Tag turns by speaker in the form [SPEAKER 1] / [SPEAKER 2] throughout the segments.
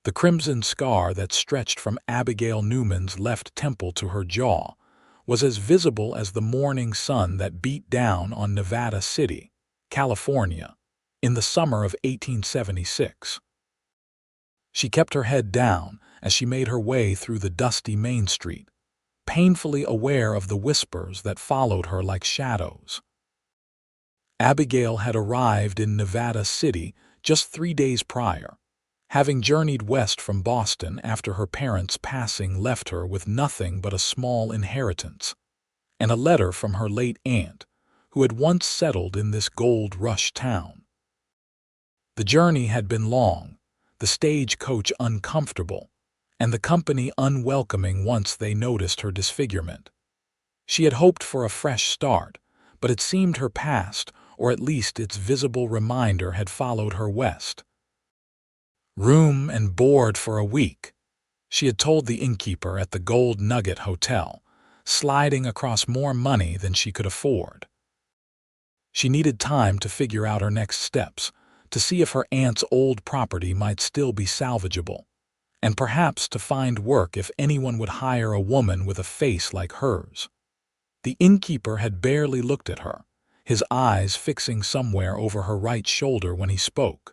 [SPEAKER 1] The crimson scar that stretched from Abigail Newman's left temple to her jaw was as visible as the morning sun that beat down on Nevada City, California, in the summer of 1876. She kept her head down as she made her way through the dusty Main Street, painfully aware of the whispers that followed her like shadows. Abigail had arrived in Nevada City just 3 days prior, having journeyed west from Boston after her parents' passing left her with nothing but a small inheritance and a letter from her late aunt, who had once settled in this gold rush town. The journey had been long, the stagecoach uncomfortable, and the company unwelcoming once they noticed her disfigurement. She had hoped for a fresh start, but it seemed her past, or at least its visible reminder, had followed her west. Room and board for a week, she had told the innkeeper at the Gold Nugget Hotel, sliding across more money than she could afford. She needed time to figure out her next steps, to see if her aunt's old property might still be salvageable, and perhaps to find work if anyone would hire a woman with a face like hers. The innkeeper had barely looked at her, his eyes fixing somewhere over her right shoulder when he spoke.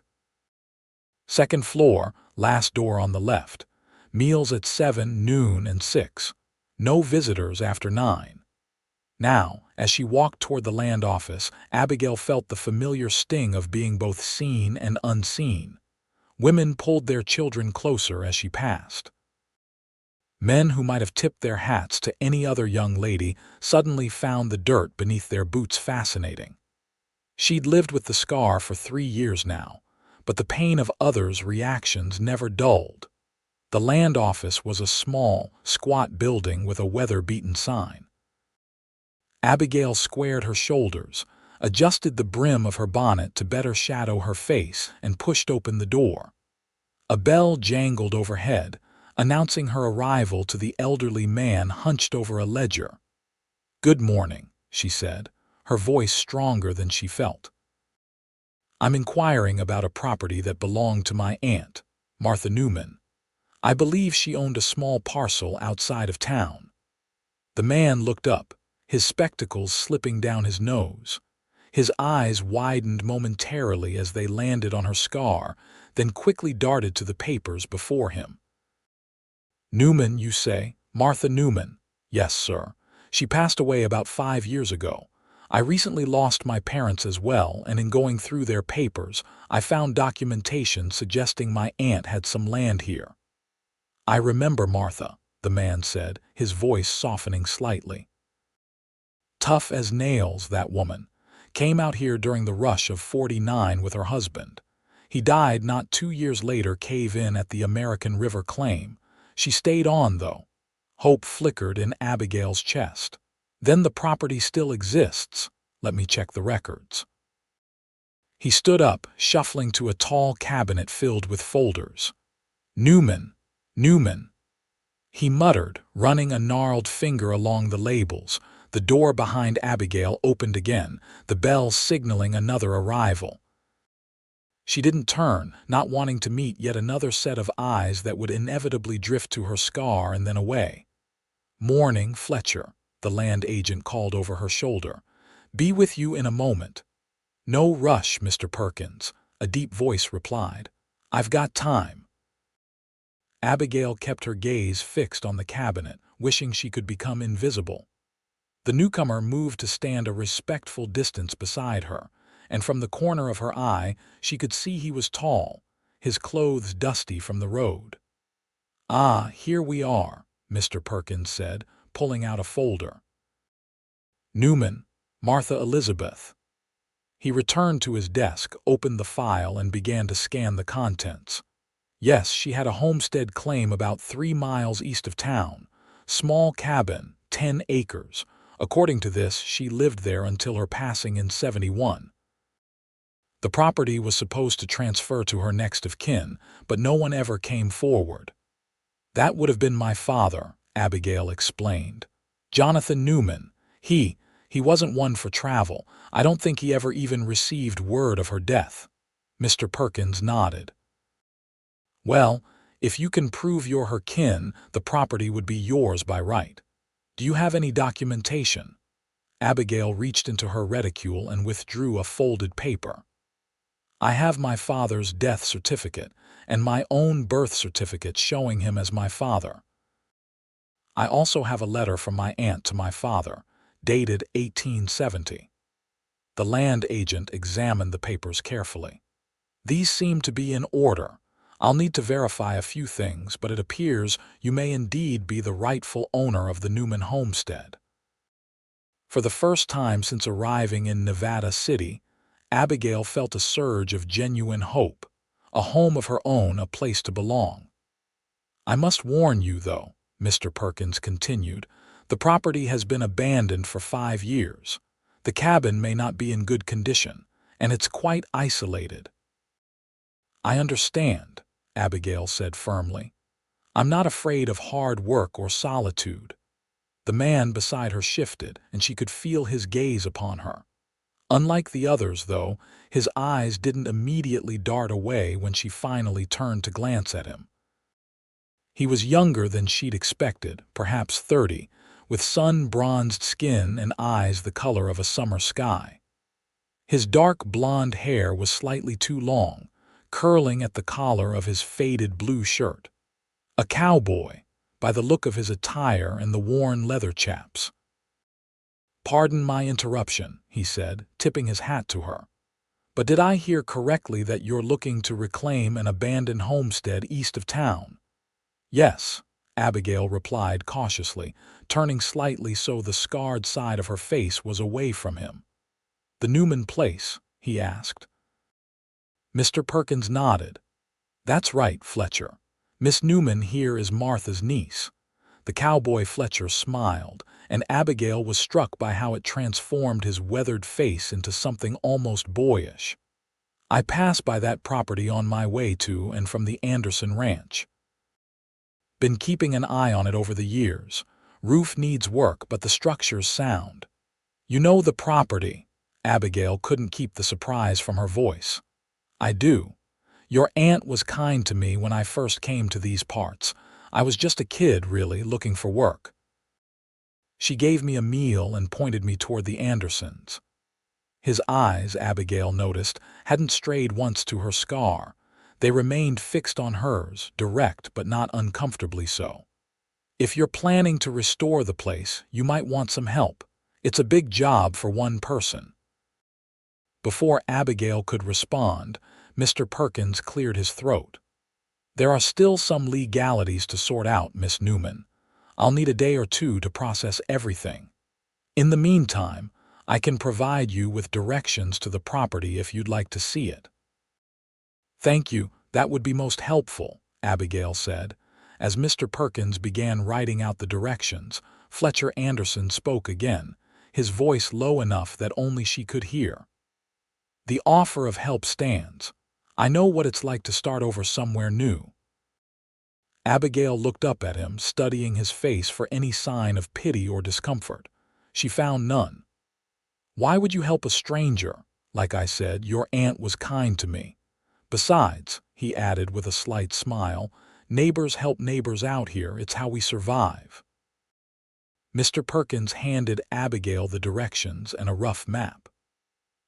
[SPEAKER 1] Second floor, last door on the left. Meals at 7, noon, and 6. No visitors after 9. Now, as she walked toward the land office, Abigail felt the familiar sting of being both seen and unseen. Women pulled their children closer as she passed. Men who might have tipped their hats to any other young lady suddenly found the dirt beneath their boots fascinating. She'd lived with the scar for 3 years now, but the pain of others' reactions never dulled. The land office was a small, squat building with a weather-beaten sign. Abigail squared her shoulders, adjusted the brim of her bonnet to better shadow her face, and pushed open the door. A bell jangled overhead, announcing her arrival to the elderly man hunched over a ledger. "Good morning," she said, her voice stronger than she felt. "I'm inquiring about a property that belonged to my aunt, Martha Newman. I believe she owned a small parcel outside of town." The man looked up, his spectacles slipping down his nose. His eyes widened momentarily as they landed on her scar, then quickly darted to the papers before him. "Newman, you say? Martha Newman?" "Yes, sir. She passed away about 5 years ago. I recently lost my parents as well, and in going through their papers, I found documentation suggesting my aunt had some land here." "I remember Martha," the man said, his voice softening slightly. "Tough as nails, that woman. Came out here during the rush of '49 with her husband. He died not 2 years later cave-in at the American River claim. She stayed on, though." Hope flickered in Abigail's chest. "Then the property still exists. Let me check the records." He stood up, shuffling to a tall cabinet filled with folders. "Newman, Newman," he muttered, running a gnarled finger along the labels. The door behind Abigail opened again, the bell signaling another arrival. She didn't turn, not wanting to meet yet another set of eyes that would inevitably drift to her scar and then away. "Morning, Fletcher," the land agent called over her shoulder. "Be with you in a moment." "No rush, Mr. Perkins," a deep voice replied. "I've got time." Abigail kept her gaze fixed on the cabinet, wishing she could become invisible. The newcomer moved to stand a respectful distance beside her, and from the corner of her eye she could see he was tall, his clothes dusty from the road. "Ah, here we are," Mr. Perkins said, pulling out a folder. "Newman, Martha Elizabeth." He returned to his desk, opened the file, and began to scan the contents. Yes, she had a homestead claim about 3 miles east of town. Small cabin, 10 acres. According to this, she lived there until her passing in '71. The property was supposed to transfer to her next of kin, but no one ever came forward. "That would have been my father," Abigail explained. "Jonathan Newman. He wasn't one for travel. I don't think he ever even received word of her death." Mr. Perkins nodded. "Well, If you can prove you're her kin, the property would be yours by right. Do you have any documentation?" Abigail reached into her reticule and withdrew a folded paper. "I have my father's death certificate and my own birth certificate showing him as my father. I also have a letter from my aunt to my father, dated 1870. The land agent examined the papers carefully. "These seem to be in order. I'll need to verify a few things, but it appears you may indeed be the rightful owner of the Newman homestead." For the first time since arriving in Nevada City, Abigail felt a surge of genuine hope, a home of her own, a place to belong. "I must warn you, though," Mr. Perkins continued, "the property has been abandoned for 5 years. The cabin may not be in good condition, and it's quite isolated." "I understand," Abigail said firmly. "I'm not afraid of hard work or solitude." The man beside her shifted, and she could feel his gaze upon her. Unlike the others, though, his eyes didn't immediately dart away when she finally turned to glance at him. He was younger than she'd expected, perhaps 30, with sun-bronzed skin and eyes the color of a summer sky. His dark blonde hair was slightly too long, curling at the collar of his faded blue shirt. A cowboy, by the look of his attire and the worn leather chaps. "Pardon my interruption," he said, tipping his hat to her. "But did I hear correctly that you're looking to reclaim an abandoned homestead east of town?" "Yes," Abigail replied cautiously, turning slightly so the scarred side of her face was away from him. "The Newman place?" he asked. Mr. Perkins nodded. "That's right, Fletcher. Miss Newman here is Martha's niece." The cowboy Fletcher smiled, and Abigail was struck by how it transformed his weathered face into something almost boyish. "I pass by that property on my way to and from the Anderson ranch. Been keeping an eye on it over the years. Roof needs work, but the structure's sound." "You know the property?" Abigail couldn't keep the surprise from her voice. "I do. Your aunt was kind to me when I first came to these parts. I was just a kid, really, looking for work. She gave me a meal and pointed me toward the Andersons." His eyes, Abigail noticed, hadn't strayed once to her scar. They remained fixed on hers, direct but not uncomfortably so. "If you're planning to restore the place, you might want some help. It's a big job for one person." Before Abigail could respond, Mr. Perkins cleared his throat. "There are still some legalities to sort out, Miss Newman. I'll need a day or two to process everything. In the meantime, I can provide you with directions to the property if you'd like to see it." "Thank you, that would be most helpful," Abigail said. As Mr. Perkins began writing out the directions, Fletcher Anderson spoke again, his voice low enough that only she could hear. "The offer of help stands. I know what it's like to start over somewhere new." Abigail looked up at him, studying his face for any sign of pity or discomfort. She found none. "Why would you help a stranger? Like I said, your aunt was kind to me. Besides," he added with a slight smile, "neighbors help neighbors out here. It's how we survive." Mr. Perkins handed Abigail the directions and a rough map.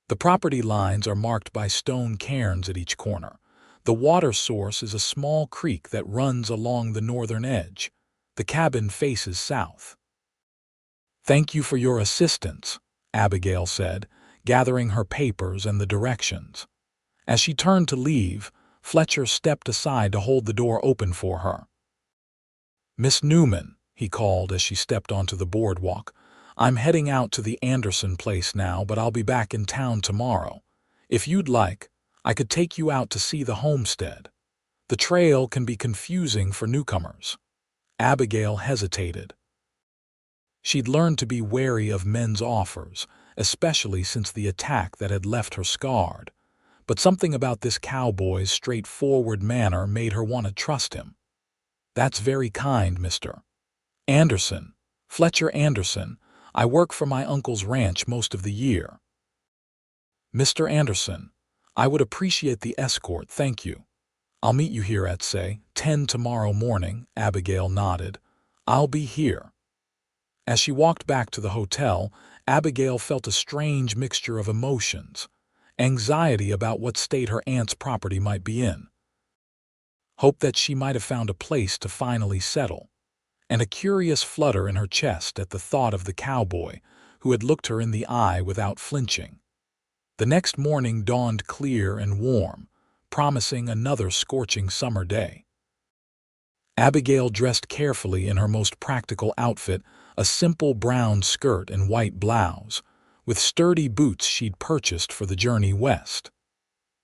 [SPEAKER 1] The property lines are marked by stone cairns at each corner. The water source is a small creek that runs along the northern edge. The cabin faces south. "Thank you for your assistance," Abigail said, gathering her papers and the directions. As she turned to leave, Fletcher stepped aside to hold the door open for her. "Miss Newman," he called as she stepped onto the boardwalk, "I'm heading out to the Anderson place now, but I'll be back in town tomorrow. If you'd like, I could take you out to see the homestead. The trail can be confusing for newcomers." Abigail hesitated. She'd learned to be wary of men's offers, especially since the attack that had left her scarred. But something about this cowboy's straightforward manner made her want to trust him. "That's very kind, Mr. Anderson. Fletcher Anderson. I work for my uncle's ranch most of the year." "Mr. Anderson, I would appreciate the escort, thank you. I'll meet you here at, say, 10 tomorrow morning, Abigail nodded. I'll be here. As she walked back to the hotel, Abigail felt a strange mixture of emotions. Anxiety about what state her aunt's property might be in. Hope that she might have found a place to finally settle. And a curious flutter in her chest at the thought of the cowboy who had looked her in the eye without flinching. The next morning dawned clear and warm, promising another scorching summer day. Abigail dressed carefully in her most practical outfit, a simple brown skirt and white blouse, with sturdy boots she'd purchased for the journey west.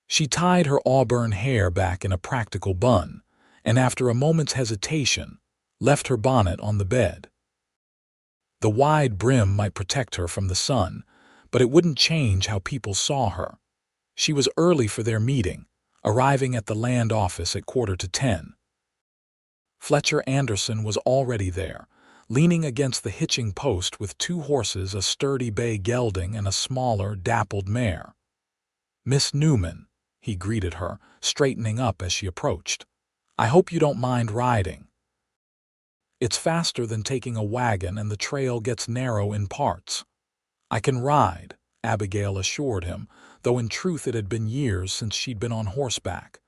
[SPEAKER 1] She tied her auburn hair back in a practical bun, and after a moment's hesitation, left her bonnet on the bed. The wide brim might protect her from the sun, but it wouldn't change how people saw her. She was early for their meeting, arriving at the land office at 9:45. Fletcher Anderson was already there, leaning against the hitching post with 2 horses, a sturdy bay gelding and a smaller, dappled mare. "Miss Newman," he greeted her, straightening up as she approached. "I hope you don't mind riding. It's faster than taking a wagon and the trail gets narrow in parts." "I can ride," Abigail assured him, though in truth it had been years since she'd been on horseback.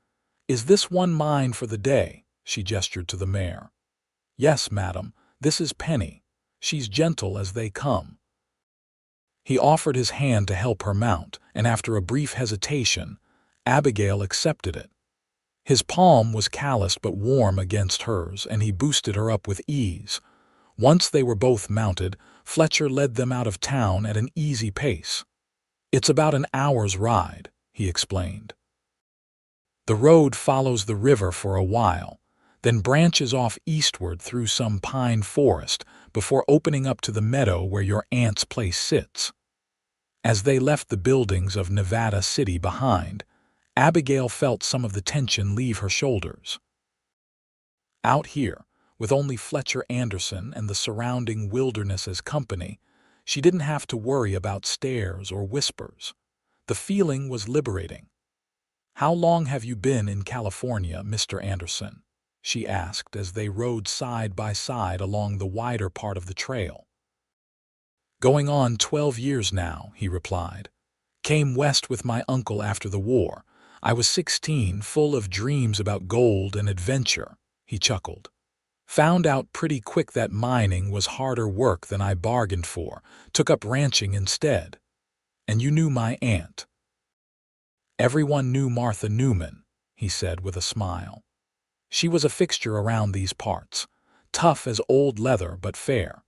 [SPEAKER 1] "Is this one mine for the day?" she gestured to the mare. "Yes, madam, this is Penny. She's gentle as they come." He offered his hand to help her mount, and after a brief hesitation, Abigail accepted it. His palm was calloused but warm against hers, and he boosted her up with ease. Once they were both mounted, Fletcher led them out of town at an easy pace. "It's about an hour's ride," he explained. "The road follows the river for a while, then branches off eastward through some pine forest before opening up to the meadow where your aunt's place sits." As they left the buildings of Nevada City behind, Abigail felt some of the tension leave her shoulders. Out here, with only Fletcher Anderson and the surrounding wilderness as company, she didn't have to worry about stares or whispers. The feeling was liberating. "How long have you been in California, Mr. Anderson?" she asked as they rode side by side along the wider part of the trail. "Going on 12 years now," he replied. "Came west with my uncle after the war. I was 16, full of dreams about gold and adventure," he chuckled. "Found out pretty quick that mining was harder work than I bargained for, took up ranching instead. And you knew my aunt." "Everyone knew Martha Newman," he said with a smile. "She was a fixture around these parts, tough as old leather but fair.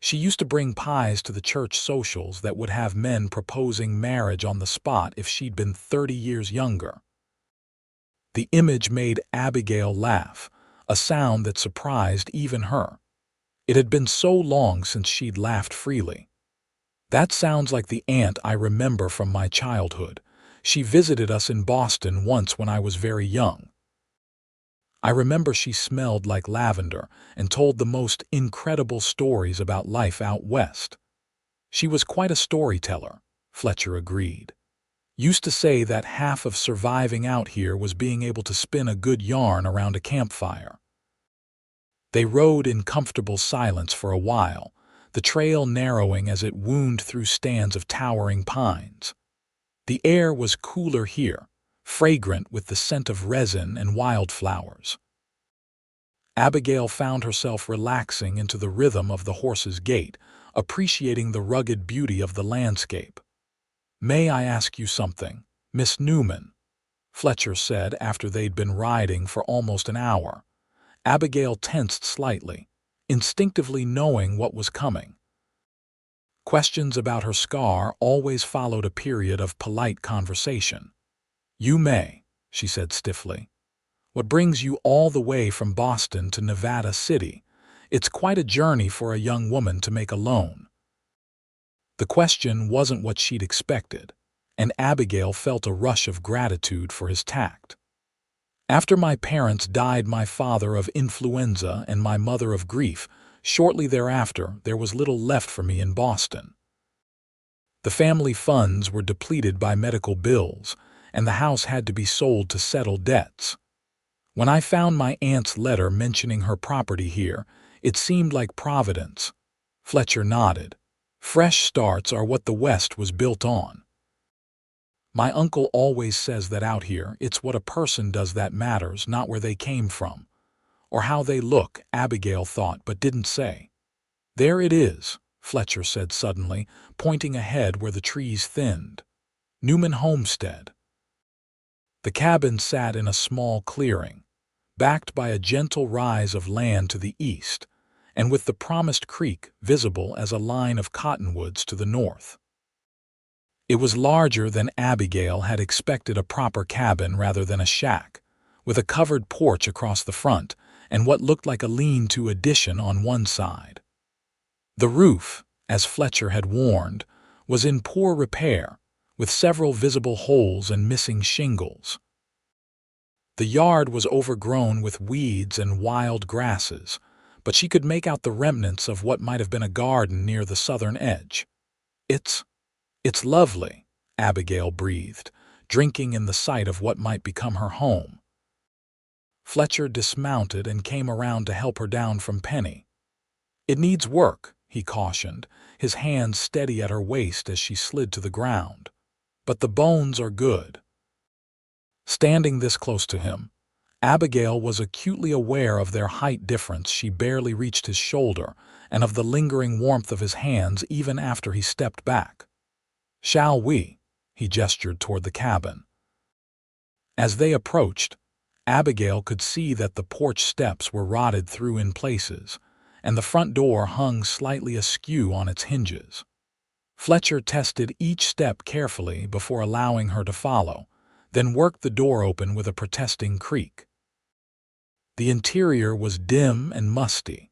[SPEAKER 1] She used to bring pies to the church socials that would have men proposing marriage on the spot if she'd been 30 years younger." The image made Abigail laugh, a sound that surprised even her. It had been so long since she'd laughed freely. "That sounds like the aunt I remember from my childhood. She visited us in Boston once when I was very young. I remember she smelled like lavender and told the most incredible stories about life out west." "She was quite a storyteller," Fletcher agreed. "Used to say that half of surviving out here was being able to spin a good yarn around a campfire." They rode in comfortable silence for a while, the trail narrowing as it wound through stands of towering pines. The air was cooler here, fragrant with the scent of resin and wildflowers. Abigail found herself relaxing into the rhythm of the horse's gait, appreciating the rugged beauty of the landscape. "May I ask you something, Miss Newman?" Fletcher said after they'd been riding for almost an hour. Abigail tensed slightly, instinctively knowing what was coming. Questions about her scar always followed a period of polite conversation. "You may," she said stiffly. "What brings you all the way from Boston to Nevada City? It's quite a journey for a young woman to make alone." The question wasn't what she'd expected, and Abigail felt a rush of gratitude for his tact. "After my parents died, my father of influenza and my mother of grief, shortly thereafter there was little left for me in Boston. The family funds were depleted by medical bills, and the house had to be sold to settle debts. When I found my aunt's letter mentioning her property here, it seemed like providence. Fletcher nodded. Fresh starts are what the West was built on. My uncle always says that out here, it's what a person does that matters, not where they came from. Or how they look, Abigail thought but didn't say. There it is, Fletcher said suddenly, pointing ahead where the trees thinned. Newman Homestead. The cabin sat in a small clearing, backed by a gentle rise of land to the east, and with the promised creek visible as a line of cottonwoods to the north. It was larger than Abigail had expected, a proper cabin rather than a shack, with a covered porch across the front and what looked like a lean-to addition on one side. The roof, as Fletcher had warned, was in poor repair, with several visible holes and missing shingles. The yard was overgrown with weeds and wild grasses, but she could make out the remnants of what might have been a garden near the southern edge. It's lovely, Abigail breathed, drinking in the sight of what might become her home. Fletcher dismounted and came around to help her down from Penny. It needs work, he cautioned, his hands steady at her waist as she slid to the ground. But the bones are good. Standing this close to him, Abigail was acutely aware of their height difference. She barely reached his shoulder, and of the lingering warmth of his hands even after he stepped back. "Shall we?" he gestured toward the cabin. As they approached, Abigail could see that the porch steps were rotted through in places, and the front door hung slightly askew on its hinges. Fletcher tested each step carefully before allowing her to follow, then worked the door open with a protesting creak. The interior was dim and musty,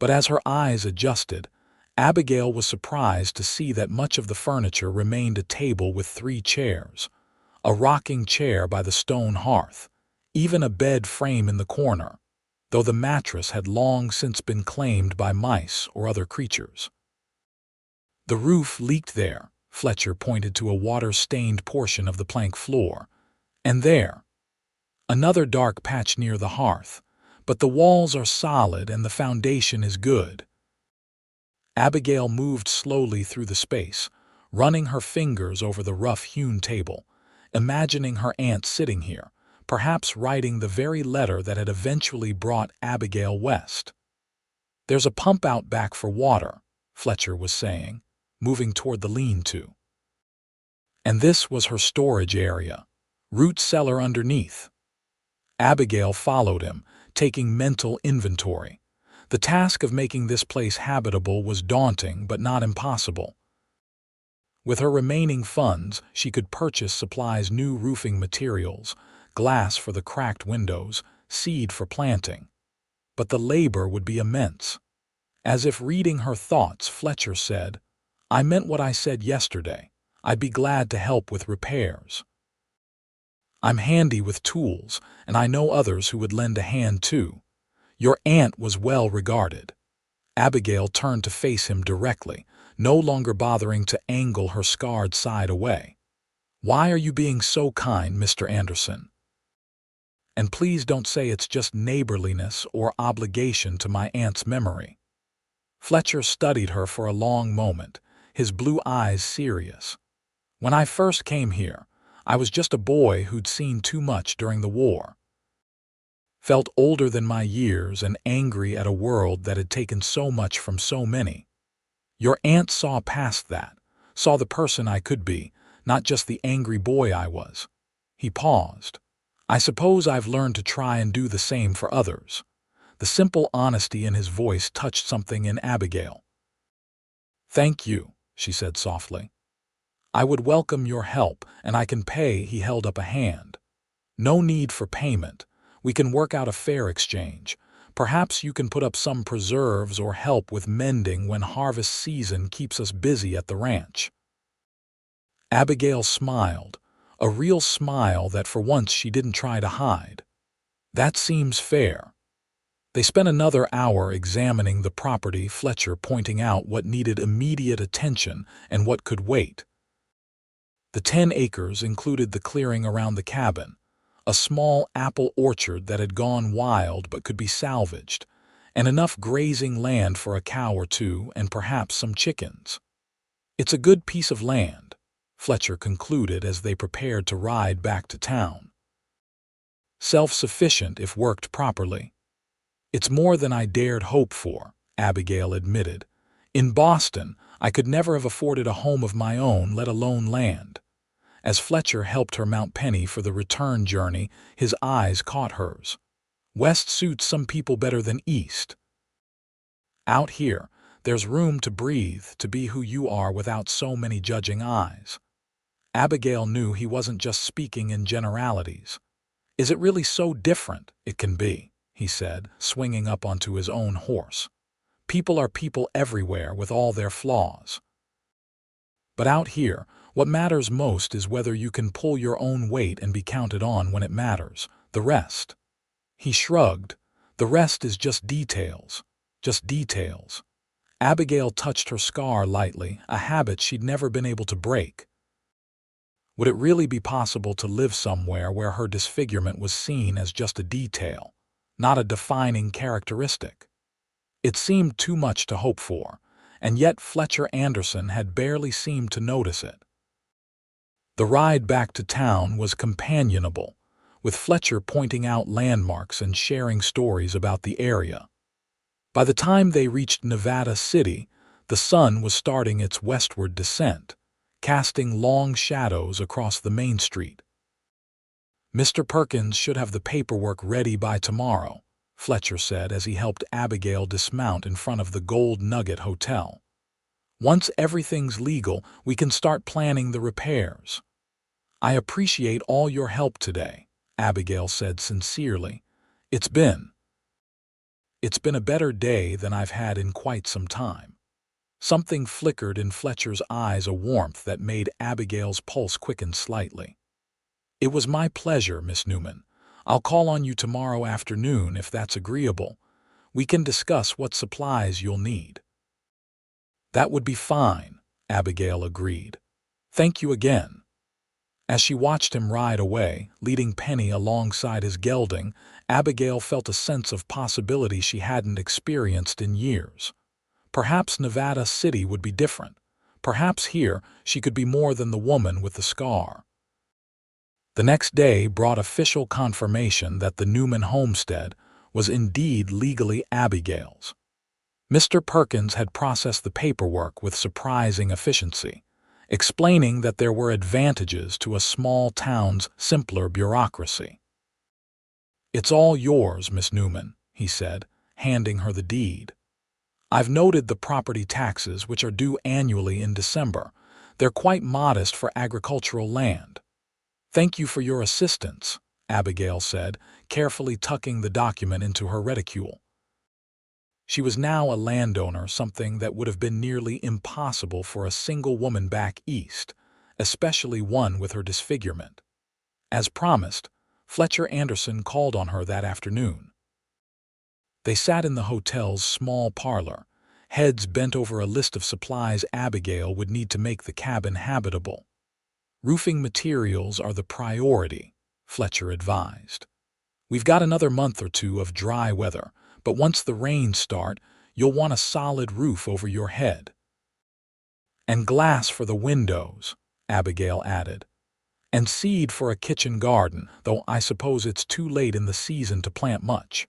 [SPEAKER 1] but as her eyes adjusted, Abigail was surprised to see that much of the furniture remained: a table with 3 chairs, a rocking chair by the stone hearth, even a bed frame in the corner, though the mattress had long since been claimed by mice or other creatures. The roof leaked there, Fletcher pointed to a water-stained portion of the plank floor, and there, another dark patch near the hearth, but the walls are solid and the foundation is good. Abigail moved slowly through the space, running her fingers over the rough-hewn table, imagining her aunt sitting here, perhaps writing the very letter that had eventually brought Abigail west. "There's a pump out back for water," Fletcher was saying, moving toward the lean-to. And this was her storage area, root cellar underneath. Abigail followed him, taking mental inventory. The task of making this place habitable was daunting but not impossible. With her remaining funds, she could purchase supplies: new roofing materials, glass for the cracked windows, seed for planting. But the labor would be immense. As if reading her thoughts, Fletcher said, "I meant what I said yesterday. I'd be glad to help with repairs. I'm handy with tools, and I know others who would lend a hand too. Your aunt was well regarded." Abigail turned to face him directly, no longer bothering to angle her scarred side away. "Why are you being so kind, Mr. Anderson? And please don't say it's just neighborliness or obligation to my aunt's memory." Fletcher studied her for a long moment, his blue eyes serious. "When I first came here, I was just a boy who'd seen too much during the war. Felt older than my years and angry at a world that had taken so much from so many. Your aunt saw past that, saw the person I could be, not just the angry boy I was." He paused. "I suppose I've learned to try and do the same for others." The simple honesty in his voice touched something in Abigail. "Thank you," she said softly. "I would welcome your help, and I can pay." He held up a hand. "No need for payment. We can work out a fair exchange. Perhaps you can put up some preserves or help with mending when harvest season keeps us busy at the ranch." Abigail smiled, a real smile that for once she didn't try to hide. "That seems fair." They spent another hour examining the property, Fletcher pointing out what needed immediate attention and what could wait. The 10 acres included the clearing around the cabin, a small apple orchard that had gone wild but could be salvaged, and enough grazing land for a cow or two and perhaps some chickens. "It's a good piece of land," Fletcher concluded as they prepared to ride back to town. "Self-sufficient if worked properly." "It's more than I dared hope for," Abigail admitted. "In Boston, I could never have afforded a home of my own, let alone land." As Fletcher helped her mount Penny for the return journey, his eyes caught hers. "West suits some people better than East. Out here, there's room to breathe, to be who you are without so many judging eyes." Abigail knew he wasn't just speaking in generalities. "Is it really so different?" "It can be," he said, swinging up onto his own horse. "People are people everywhere with all their flaws. But out here, what matters most is whether you can pull your own weight and be counted on when it matters. The rest—" He shrugged. "The rest is just details. Just details." Abigail touched her scar lightly, a habit she'd never been able to break. Would it really be possible to live somewhere where her disfigurement was seen as just a detail, not a defining characteristic? It seemed too much to hope for, and yet Fletcher Anderson had barely seemed to notice it. The ride back to town was companionable, with Fletcher pointing out landmarks and sharing stories about the area. By the time they reached Nevada City, the sun was starting its westward descent, casting long shadows across the main street. "Mr. Perkins should have the paperwork ready by tomorrow," Fletcher said as he helped Abigail dismount in front of the Gold Nugget Hotel. "Once everything's legal, we can start planning the repairs." "I appreciate all your help today," Abigail said sincerely. It's been a better day than I've had in quite some time." Something flickered in Fletcher's eyes, a warmth that made Abigail's pulse quicken slightly. "It was my pleasure, Miss Newman. I'll call on you tomorrow afternoon if that's agreeable. We can discuss what supplies you'll need." "That would be fine," Abigail agreed. "Thank you again." As she watched him ride away, leading Penny alongside his gelding, Abigail felt a sense of possibility she hadn't experienced in years. Perhaps Nevada City would be different. Perhaps here she could be more than the woman with the scar. The next day brought official confirmation that the Newman homestead was indeed legally Abigail's. Mr. Perkins had processed the paperwork with surprising efficiency, explaining that there were advantages to a small town's simpler bureaucracy. "It's all yours, Miss Newman," he said, handing her the deed. "I've noted the property taxes, which are due annually in December. They're quite modest for agricultural land." "Thank you for your assistance," Abigail said, carefully tucking the document into her reticule. She was now a landowner, something that would have been nearly impossible for a single woman back east, especially one with her disfigurement. As promised, Fletcher Anderson called on her that afternoon. They sat in the hotel's small parlor, heads bent over a list of supplies Abigail would need to make the cabin habitable. "Roofing materials are the priority," Fletcher advised. "We've got another month or two of dry weather, but once the rains start, you'll want a solid roof over your head." "And glass for the windows," Abigail added. "And seed for a kitchen garden, though I suppose it's too late in the season to plant much.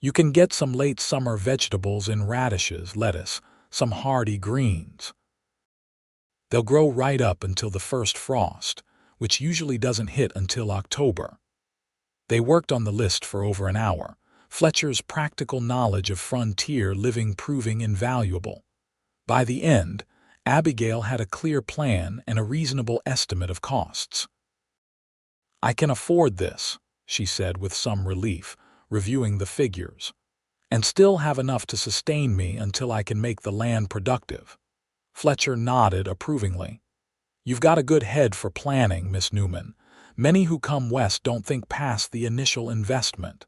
[SPEAKER 1] You can get some late summer vegetables in radishes, lettuce, some hardy greens. They'll grow right up until the first frost, which usually doesn't hit until October." They worked on the list for over an hour, Fletcher's practical knowledge of frontier living proving invaluable. By the end, Abigail had a clear plan and a reasonable estimate of costs. "I can afford this," she said with some relief, reviewing the figures, "and still have enough to sustain me until I can make the land productive." Fletcher nodded approvingly. "You've got a good head for planning, Miss Newman. Many who come west don't think past the initial investment."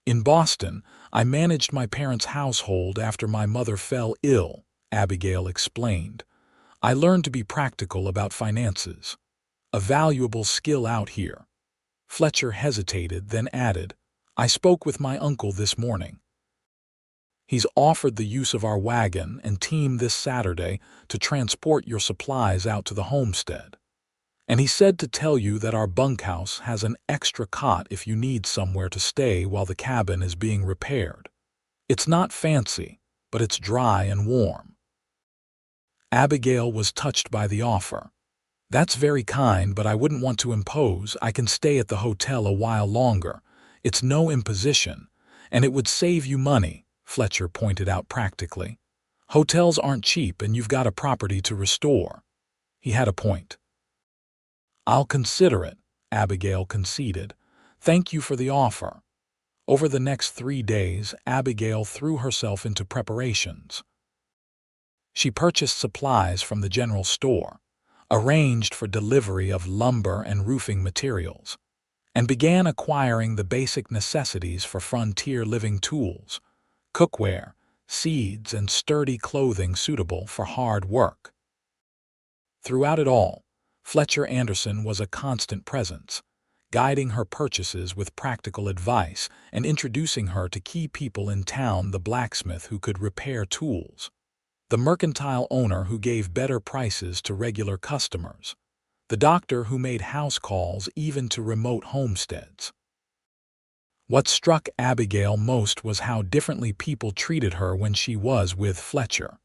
[SPEAKER 1] "In Boston, I managed my parents' household after my mother fell ill," Abigail explained. "I learned to be practical about finances. A valuable skill out here." Fletcher hesitated, then added, "I spoke with my uncle this morning. He's offered the use of our wagon and team this Saturday to transport your supplies out to the homestead. And he said to tell you that our bunkhouse has an extra cot if you need somewhere to stay while the cabin is being repaired. It's not fancy, but it's dry and warm." Abigail was touched by the offer. "That's very kind, but I wouldn't want to impose. I can stay at the hotel a while longer. It's no imposition, and it would save you money," Fletcher pointed out practically. "Hotels aren't cheap, and you've got a property to restore." He had a point. "I'll consider it," Abigail conceded. "Thank you for the offer." Over the next 3 days, Abigail threw herself into preparations. She purchased supplies from the general store, arranged for delivery of lumber and roofing materials, and began acquiring the basic necessities for frontier living tools, cookware, seeds, and sturdy clothing suitable for hard work. Throughout it all, Fletcher Anderson was a constant presence, guiding her purchases with practical advice and introducing her to key people in town: the blacksmith who could repair tools, the mercantile owner who gave better prices to regular customers, the doctor who made house calls even to remote homesteads. What struck Abigail most was how differently people treated her when she was with Fletcher.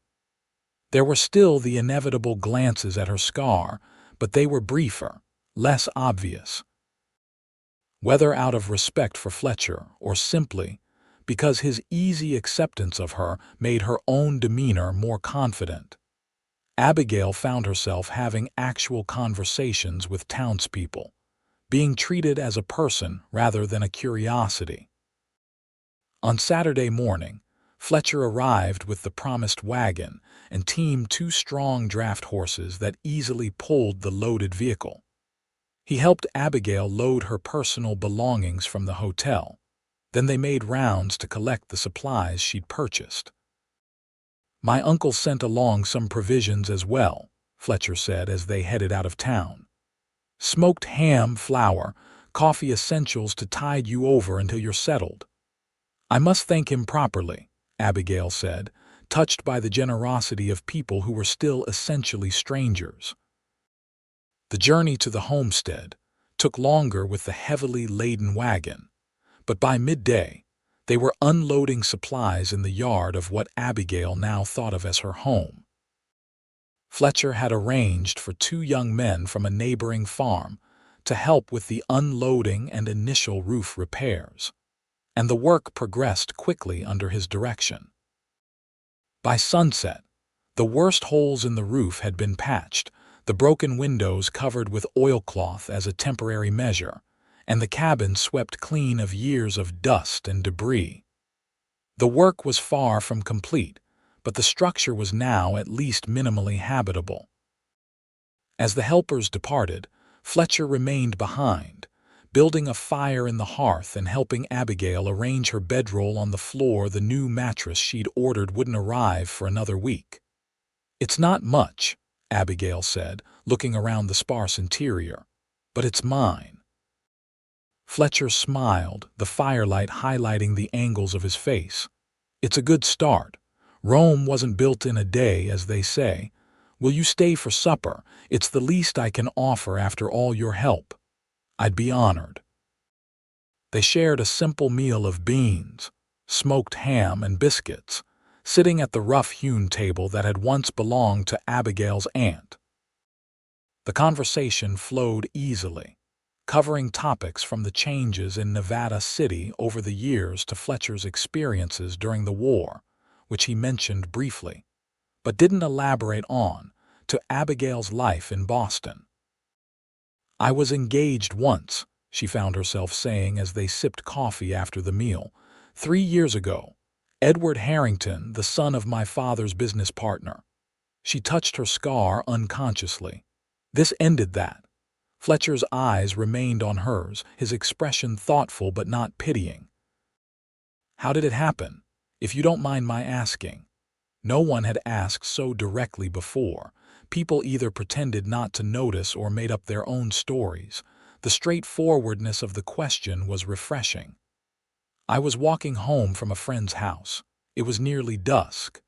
[SPEAKER 1] There were still the inevitable glances at her scar, but they were briefer, less obvious. Whether out of respect for Fletcher or simply because his easy acceptance of her made her own demeanor more confident, Abigail found herself having actual conversations with townspeople, being treated as a person rather than a curiosity. On Saturday morning, Fletcher arrived with the promised wagon and teamed 2 strong draft horses that easily pulled the loaded vehicle. He helped Abigail load her personal belongings from the hotel. Then they made rounds to collect the supplies she'd purchased. "My uncle sent along some provisions as well," Fletcher said as they headed out of town. "Smoked ham, flour, coffee essentials to tide you over until you're settled." "I must thank him properly," Abigail said, touched by the generosity of people who were still essentially strangers. The journey to the homestead took longer with the heavily laden wagon, but by midday, they were unloading supplies in the yard of what Abigail now thought of as her home. Fletcher had arranged for 2 young men from a neighboring farm to help with the unloading and initial roof repairs, and the work progressed quickly under his direction. By sunset, the worst holes in the roof had been patched, the broken windows covered with oilcloth as a temporary measure, and the cabin swept clean of years of dust and debris. The work was far from complete, but the structure was now at least minimally habitable. As the helpers departed, Fletcher remained behind, building a fire in the hearth and helping Abigail arrange her bedroll on the floor. The new mattress she'd ordered wouldn't arrive for another week. "It's not much," Abigail said, looking around the sparse interior, "but it's mine." Fletcher smiled, the firelight highlighting the angles of his face. "It's a good start. Rome wasn't built in a day, as they say. Will you stay for supper? It's the least I can offer after all your help." "I'd be honored." They shared a simple meal of beans, smoked ham, and biscuits, sitting at the rough-hewn table that had once belonged to Abigail's aunt. The conversation flowed easily, covering topics from the changes in Nevada City over the years to Fletcher's experiences during the war, which he mentioned briefly, but didn't elaborate on, to Abigail's life in Boston. "I was engaged once," she found herself saying as they sipped coffee after the meal, "3 years ago. Edward Harrington, the son of my father's business partner." She touched her scar unconsciously. This ended that. Fletcher's eyes remained on hers, his expression thoughtful but not pitying. "How did it happen, if you don't mind my asking?" No one had asked so directly before. People either pretended not to notice or made up their own stories, The straightforwardness of the question was refreshing. I was walking home from a friend's house. It was nearly dusk.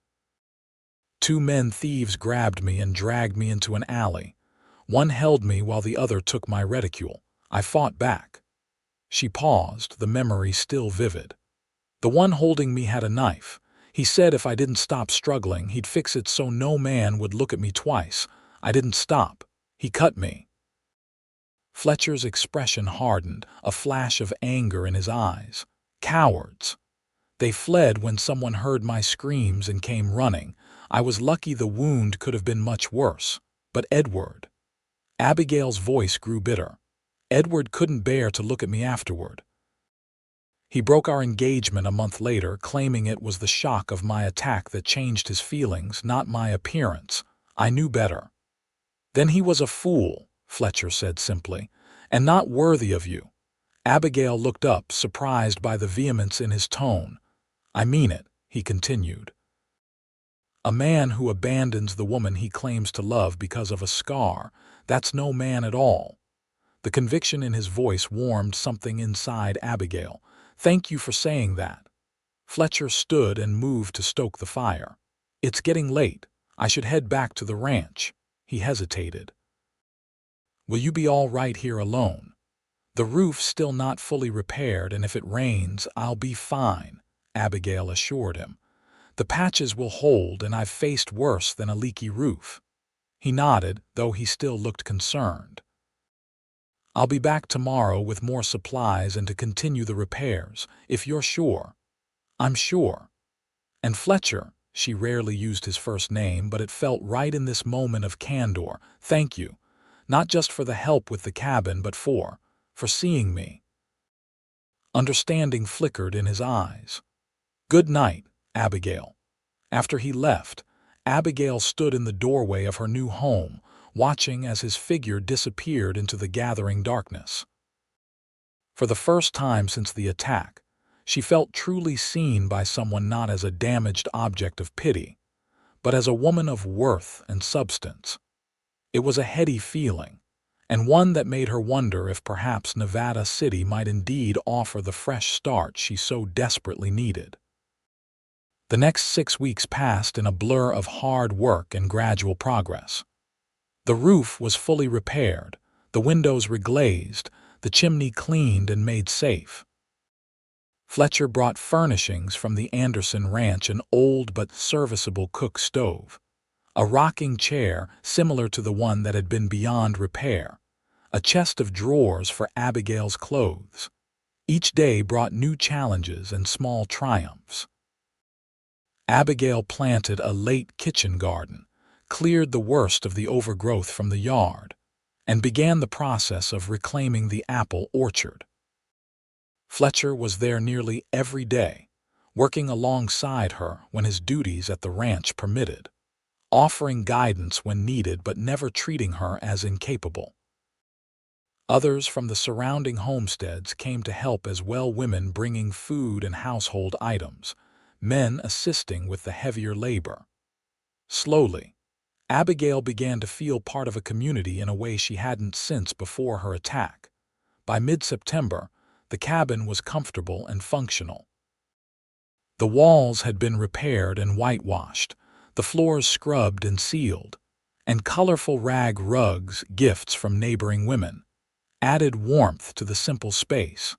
[SPEAKER 1] Two men thieves grabbed me and dragged me into an alley. One held me while the other took my reticule. I fought back. She paused, the memory still vivid. The one holding me had a knife. He said if I didn't stop struggling, he'd fix it so no man would look at me twice. I didn't stop. He cut me. Fletcher's expression hardened, a flash of anger in his eyes. Cowards. They fled when someone heard my screams and came running. I was lucky the wound could have been much worse. But Edward. Abigail's voice grew bitter. Edward couldn't bear to look at me afterward. He broke our engagement a month later, claiming it was the shock of my attack that changed his feelings, not my appearance. I knew better. Then he was a fool, Fletcher said simply, and not worthy of you. Abigail looked up, surprised by the vehemence in his tone. I mean it, he continued. A man who abandons the woman he claims to love because of a scar, that's no man at all. The conviction in his voice warmed something inside Abigail. Thank you for saying that. Fletcher stood and moved to stoke the fire. It's getting late. I should head back to the ranch. He hesitated. Will you be all right here alone? The roof's still not fully repaired, and if it rains, I'll be fine, Abigail assured him. The patches will hold, and I've faced worse than a leaky roof. He nodded, though he still looked concerned. I'll be back tomorrow with more supplies and to continue the repairs, if you're sure. I'm sure. And Fletcher, she rarely used his first name, but it felt right in this moment of candor. Thank you, not just for the help with the cabin, but for seeing me. Understanding flickered in his eyes. Good night, Abigail. After he left, Abigail stood in the doorway of her new home, watching as his figure disappeared into the gathering darkness. For the first time since the attack, she felt truly seen by someone, not as a damaged object of pity, but as a woman of worth and substance. It was a heady feeling, and one that made her wonder if perhaps Nevada City might indeed offer the fresh start she so desperately needed. The next 6 weeks passed in a blur of hard work and gradual progress. The roof was fully repaired, the windows reglazed, the chimney cleaned and made safe. Fletcher brought furnishings from the Anderson ranch, an old but serviceable cook stove, a rocking chair similar to the one that had been beyond repair, a chest of drawers for Abigail's clothes. Each day brought new challenges and small triumphs. Abigail planted a late kitchen garden, cleared the worst of the overgrowth from the yard, and began the process of reclaiming the apple orchard. Fletcher was there nearly every day, working alongside her when his duties at the ranch permitted, offering guidance when needed but never treating her as incapable. Others from the surrounding homesteads came to help as well, women bringing food and household items, men assisting with the heavier labor. Slowly, Abigail began to feel part of a community in a way she hadn't since before her attack. By mid-September, the cabin was comfortable and functional. The walls had been repaired and whitewashed, the floors scrubbed and sealed, and colorful rag rugs, gifts from neighboring women, added warmth to the simple space.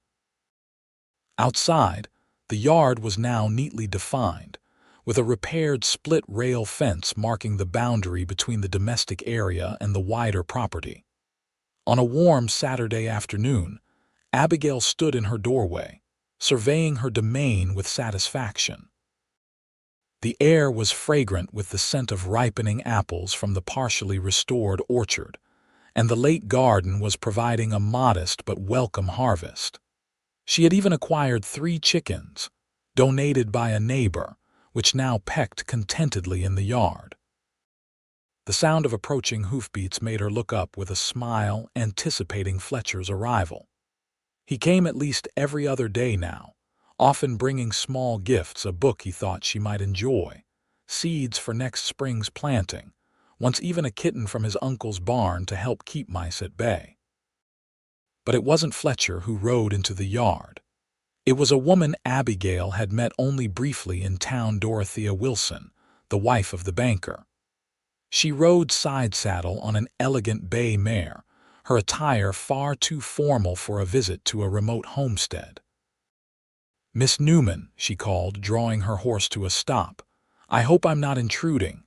[SPEAKER 1] Outside, the yard was now neatly defined, with a repaired split-rail fence marking the boundary between the domestic area and the wider property. On a warm Saturday afternoon, Abigail stood in her doorway, surveying her domain with satisfaction. The air was fragrant with the scent of ripening apples from the partially restored orchard, and the late garden was providing a modest but welcome harvest. She had even acquired 3 chickens, donated by a neighbor, which now pecked contentedly in the yard. The sound of approaching hoofbeats made her look up with a smile, anticipating Fletcher's arrival. He came at least every other day now, often bringing small gifts, a book he thought she might enjoy, seeds for next spring's planting, once even a kitten from his uncle's barn to help keep mice at bay. But it wasn't Fletcher who rode into the yard. It was a woman Abigail had met only briefly in town, Dorothea Wilson, the wife of the banker. She rode side saddle on an elegant bay mare, her attire far too formal for a visit to a remote homestead. "Miss Newman," she called, drawing her horse to a stop. "I hope I'm not intruding."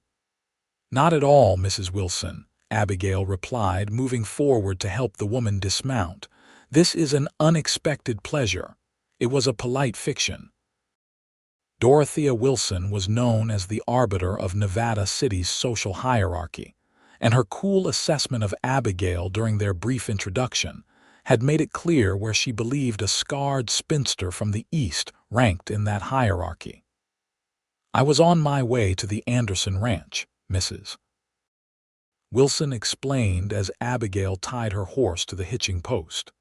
[SPEAKER 1] "Not at all, Mrs. Wilson," Abigail replied, moving forward to help the woman dismount. "This is an unexpected pleasure." It was a polite fiction. Dorothea Wilson was known as the arbiter of Nevada City's social hierarchy, and her cool assessment of Abigail during their brief introduction had made it clear where she believed a scarred spinster from the East ranked in that hierarchy. "I was on my way to the Anderson ranch, Mrs. Wilson explained as Abigail tied her horse to the hitching post.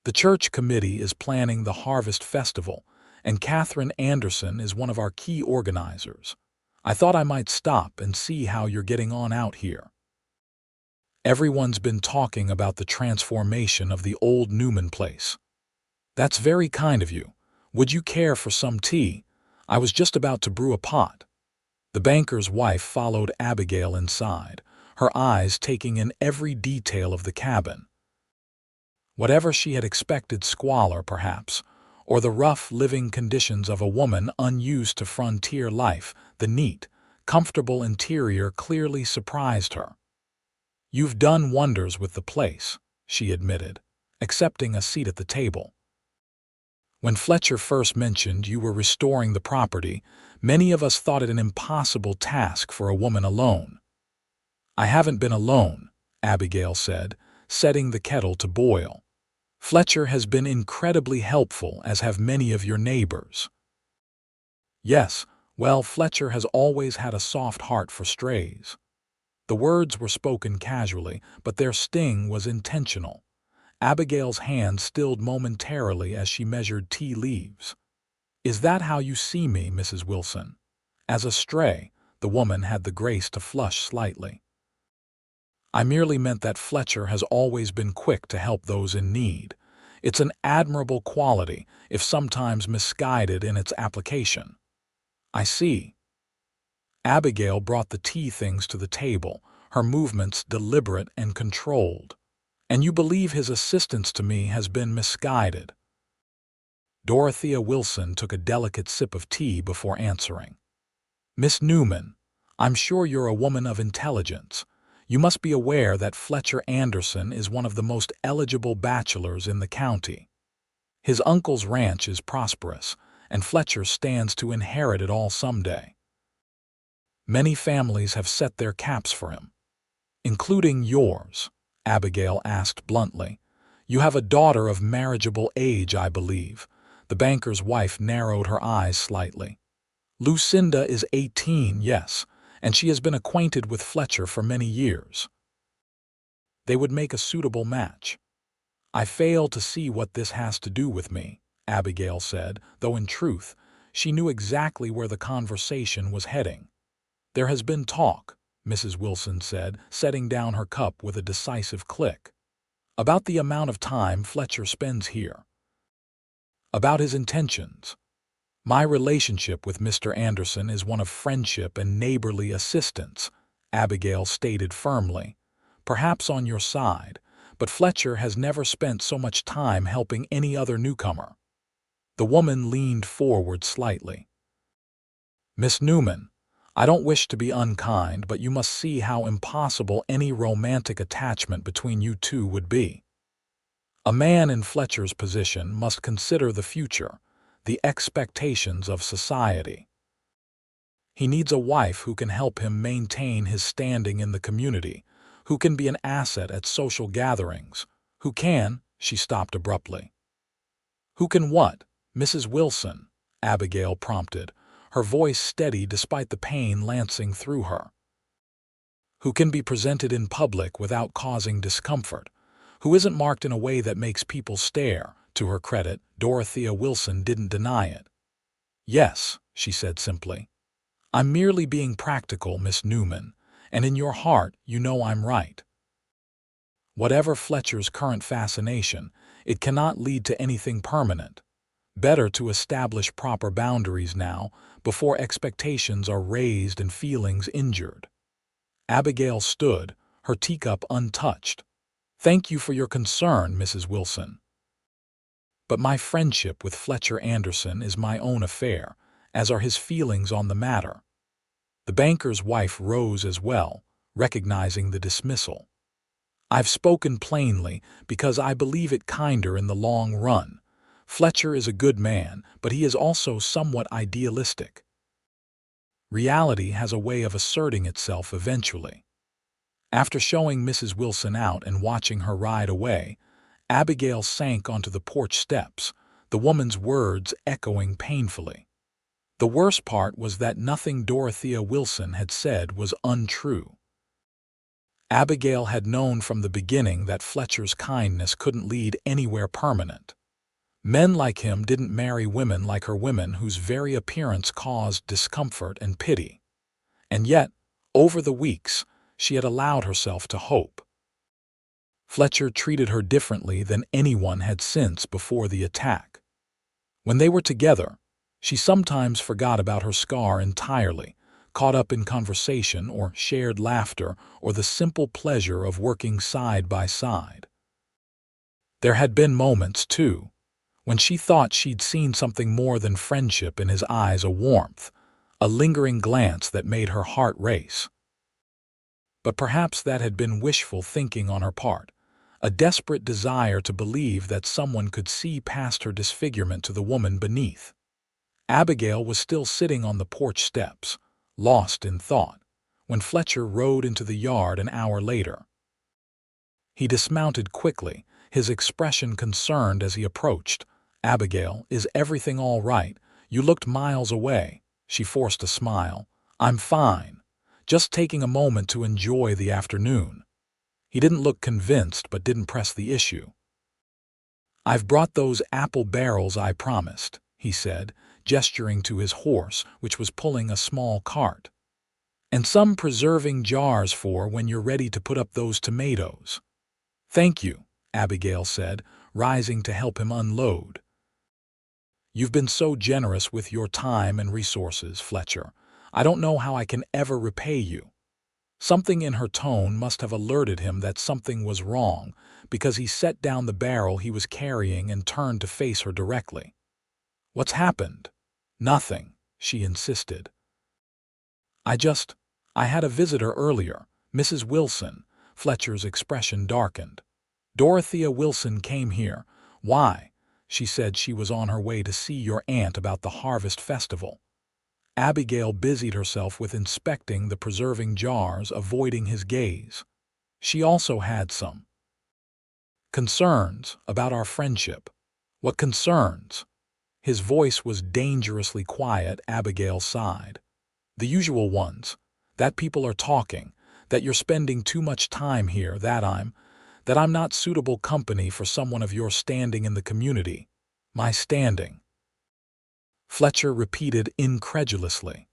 [SPEAKER 1] "The church committee is planning the Harvest Festival, and Catherine Anderson is one of our key organizers. I thought I might stop and see how you're getting on out here. Everyone's been talking about the transformation of the old Newman place." "That's very kind of you. Would you care for some tea? I was just about to brew a pot." The banker's wife followed Abigail inside, her eyes taking in every detail of the cabin. Whatever she had expected, squalor perhaps, or the rough living conditions of a woman unused to frontier life, the neat, comfortable interior clearly surprised her. "You've done wonders with the place," she admitted, accepting a seat at the table. "When Fletcher first mentioned you were restoring the property, many of us thought it an impossible task for a woman alone." "I haven't been alone," Abigail said, setting the kettle to boil. "Fletcher has been incredibly helpful, as have many of your neighbors." "Yes, well, Fletcher has always had a soft heart for strays." The words were spoken casually, but their sting was intentional. Abigail's hand stilled momentarily as she measured tea leaves. "Is that how you see me, Mrs. Wilson?" "As a stray," the woman had the grace to flush slightly. "I merely meant that Fletcher has always been quick to help those in need. It's an admirable quality, if sometimes misguided in its application." "I see." Abigail brought the tea things to the table, her movements deliberate and controlled. "And you believe his assistance to me has been misguided?" Dorothea Wilson took a delicate sip of tea before answering. "Miss Newman, I'm sure you're a woman of intelligence. You must be aware that Fletcher Anderson is one of the most eligible bachelors in the county. His uncle's ranch is prosperous, and Fletcher stands to inherit it all someday. Many families have set their caps for him." "Including yours?" Abigail asked bluntly. "You have a daughter of marriageable age, I believe." The banker's wife narrowed her eyes slightly. "Lucinda is 18, yes, and she has been acquainted with Fletcher for many years. They would make a suitable match." "I fail to see what this has to do with me," Abigail said, though in truth, she knew exactly where the conversation was heading. "There has been talk," Mrs. Wilson said, setting down her cup with a decisive click, "about the amount of time Fletcher spends here. About his intentions. My relationship with Mr. Anderson is one of friendship and neighborly assistance," Abigail stated firmly. "Perhaps on your side, but Fletcher has never spent so much time helping any other newcomer." The woman leaned forward slightly. "Miss Newman, I don't wish to be unkind, but you must see how impossible any romantic attachment between you two would be. A man in Fletcher's position must consider the future, the expectations of society. He needs a wife who can help him maintain his standing in the community, who can be an asset at social gatherings, who can—" She stopped abruptly. "Who can what, Mrs. Wilson?" Abigail prompted, her voice steady despite the pain lancing through her. "Who can be presented in public without causing discomfort, who isn't marked in a way that makes people stare." To her credit, Dorothea Wilson didn't deny it. "Yes," she said simply. "I'm merely being practical, Miss Newman, and in your heart you know I'm right." Whatever Fletcher's current fascination, it cannot lead to anything permanent. Better to establish proper boundaries now, before expectations are raised and feelings injured. Abigail stood, her teacup untouched. "Thank you for your concern, Mrs. Wilson. But my friendship with Fletcher Anderson is my own affair, as are his feelings on the matter." The banker's wife rose as well, recognizing the dismissal. "I've spoken plainly because I believe it kinder in the long run. Fletcher is a good man, but he is also somewhat idealistic. Reality has a way of asserting itself eventually." After showing Mrs. Wilson out and watching her ride away, Abigail sank onto the porch steps, the woman's words echoing painfully. The worst part was that nothing Dorothea Wilson had said was untrue. Abigail had known from the beginning that Fletcher's kindness couldn't lead anywhere permanent. Men like him didn't marry women like her women whose very appearance caused discomfort and pity. And yet, over the weeks, she had allowed herself to hope. Fletcher treated her differently than anyone had since before the attack. When they were together, she sometimes forgot about her scar entirely, caught up in conversation or shared laughter or the simple pleasure of working side by side. There had been moments, too, when she thought she'd seen something more than friendship in his eyes, a warmth, a lingering glance that made her heart race. But perhaps that had been wishful thinking on her part, a desperate desire to believe that someone could see past her disfigurement to the woman beneath. Abigail was still sitting on the porch steps, lost in thought, when Fletcher rode into the yard an hour later. He dismounted quickly, his expression concerned as he approached. "Abigail, is everything all right? You looked miles away." She forced a smile. "I'm fine. Just taking a moment to enjoy the afternoon." He didn't look convinced but didn't press the issue. "I've brought those apple barrels I promised," he said, gesturing to his horse, which was pulling a small cart. "And some preserving jars for when you're ready to put up those tomatoes." "Thank you," Abigail said, rising to help him unload. "You've been so generous with your time and resources, Fletcher. I don't know how I can ever repay you." Something in her tone must have alerted him that something was wrong, because he set down the barrel he was carrying and turned to face her directly. "What's happened?" "Nothing," she insisted. I had a visitor earlier, Mrs. Wilson." Fletcher's expression darkened. "Dorothea Wilson came here. Why? She said she was on her way to see your aunt about the harvest festival." Abigail busied herself with inspecting the preserving jars, avoiding his gaze. She also had some concerns about our friendship. "What concerns?" His voice was dangerously quiet. Abigail sighed. "The usual ones. That people are talking, that you're spending too much time here, that I'm not suitable company for someone of your standing in the community." "My standing?" Fletcher repeated incredulously.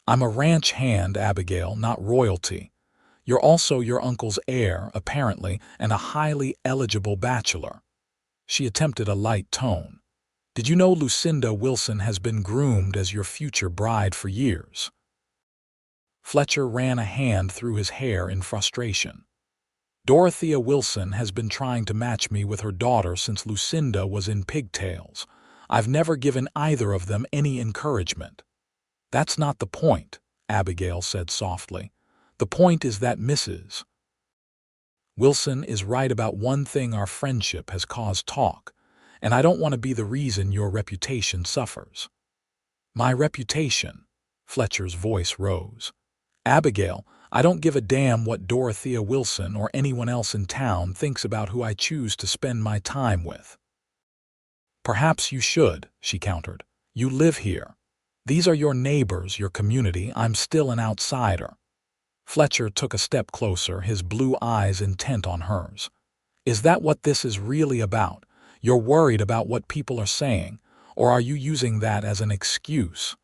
[SPEAKER 1] "I'm a ranch hand, Abigail, not royalty. You're also your uncle's heir, apparently, and a highly eligible bachelor." She attempted a light tone. "Did you know Lucinda Wilson has been groomed as your future bride for years?" Fletcher ran a hand through his hair in frustration. "Dorothea Wilson has been trying to match me with her daughter since Lucinda was in pigtails. I've never given either of them any encouragement." "That's not the point," Abigail said softly. "The point is that Mrs. Wilson is right about one thing: our friendship has caused talk, and I don't want to be the reason your reputation suffers." "My reputation?" Fletcher's voice rose. "Abigail, I don't give a damn what Dorothea Wilson or anyone else in town thinks about who I choose to spend my time with." "Perhaps you should," she countered. "You live here. These are your neighbors, your community. I'm still an outsider." Fletcher took a step closer, his blue eyes intent on hers. "Is that what this is really about? You're worried about what people are saying, or are you using that as an excuse?"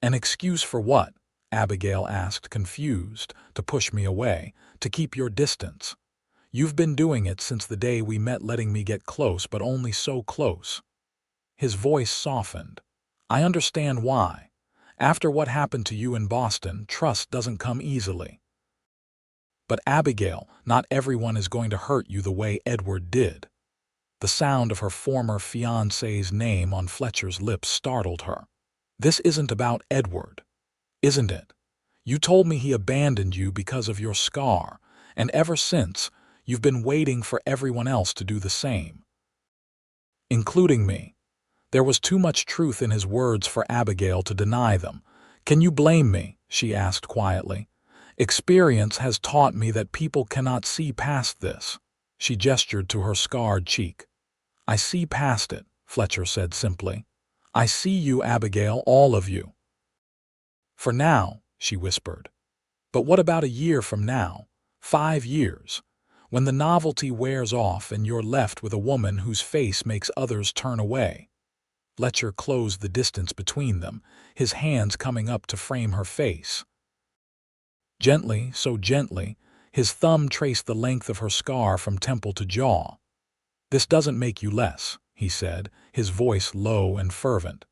[SPEAKER 1] "An excuse for what?" Abigail asked, confused. "To push me away, to keep your distance. You've been doing it since the day we met, letting me get close, but only so close." His voice softened. "I understand why. After what happened to you in Boston, trust doesn't come easily. But Abigail, not everyone is going to hurt you the way Edward did." The sound of her former fiancé's name on Fletcher's lips startled her. "This isn't about Edward, isn't it? You told me he abandoned you because of your scar, and ever since, you've been waiting for everyone else to do the same. Including me." There was too much truth in his words for Abigail to deny them. "Can you blame me?" she asked quietly. "Experience has taught me that people cannot see past this." She gestured to her scarred cheek. "I see past it," Fletcher said simply. "I see you, Abigail, all of you." "For now," she whispered. "But what about a year from now? 5 years? When the novelty wears off and you're left with a woman whose face makes others turn away?" Fletcher closed the distance between them, his hands coming up to frame her face. Gently, so gently, his thumb traced the length of her scar from temple to jaw. "This doesn't make you less," he said, his voice low and fervent.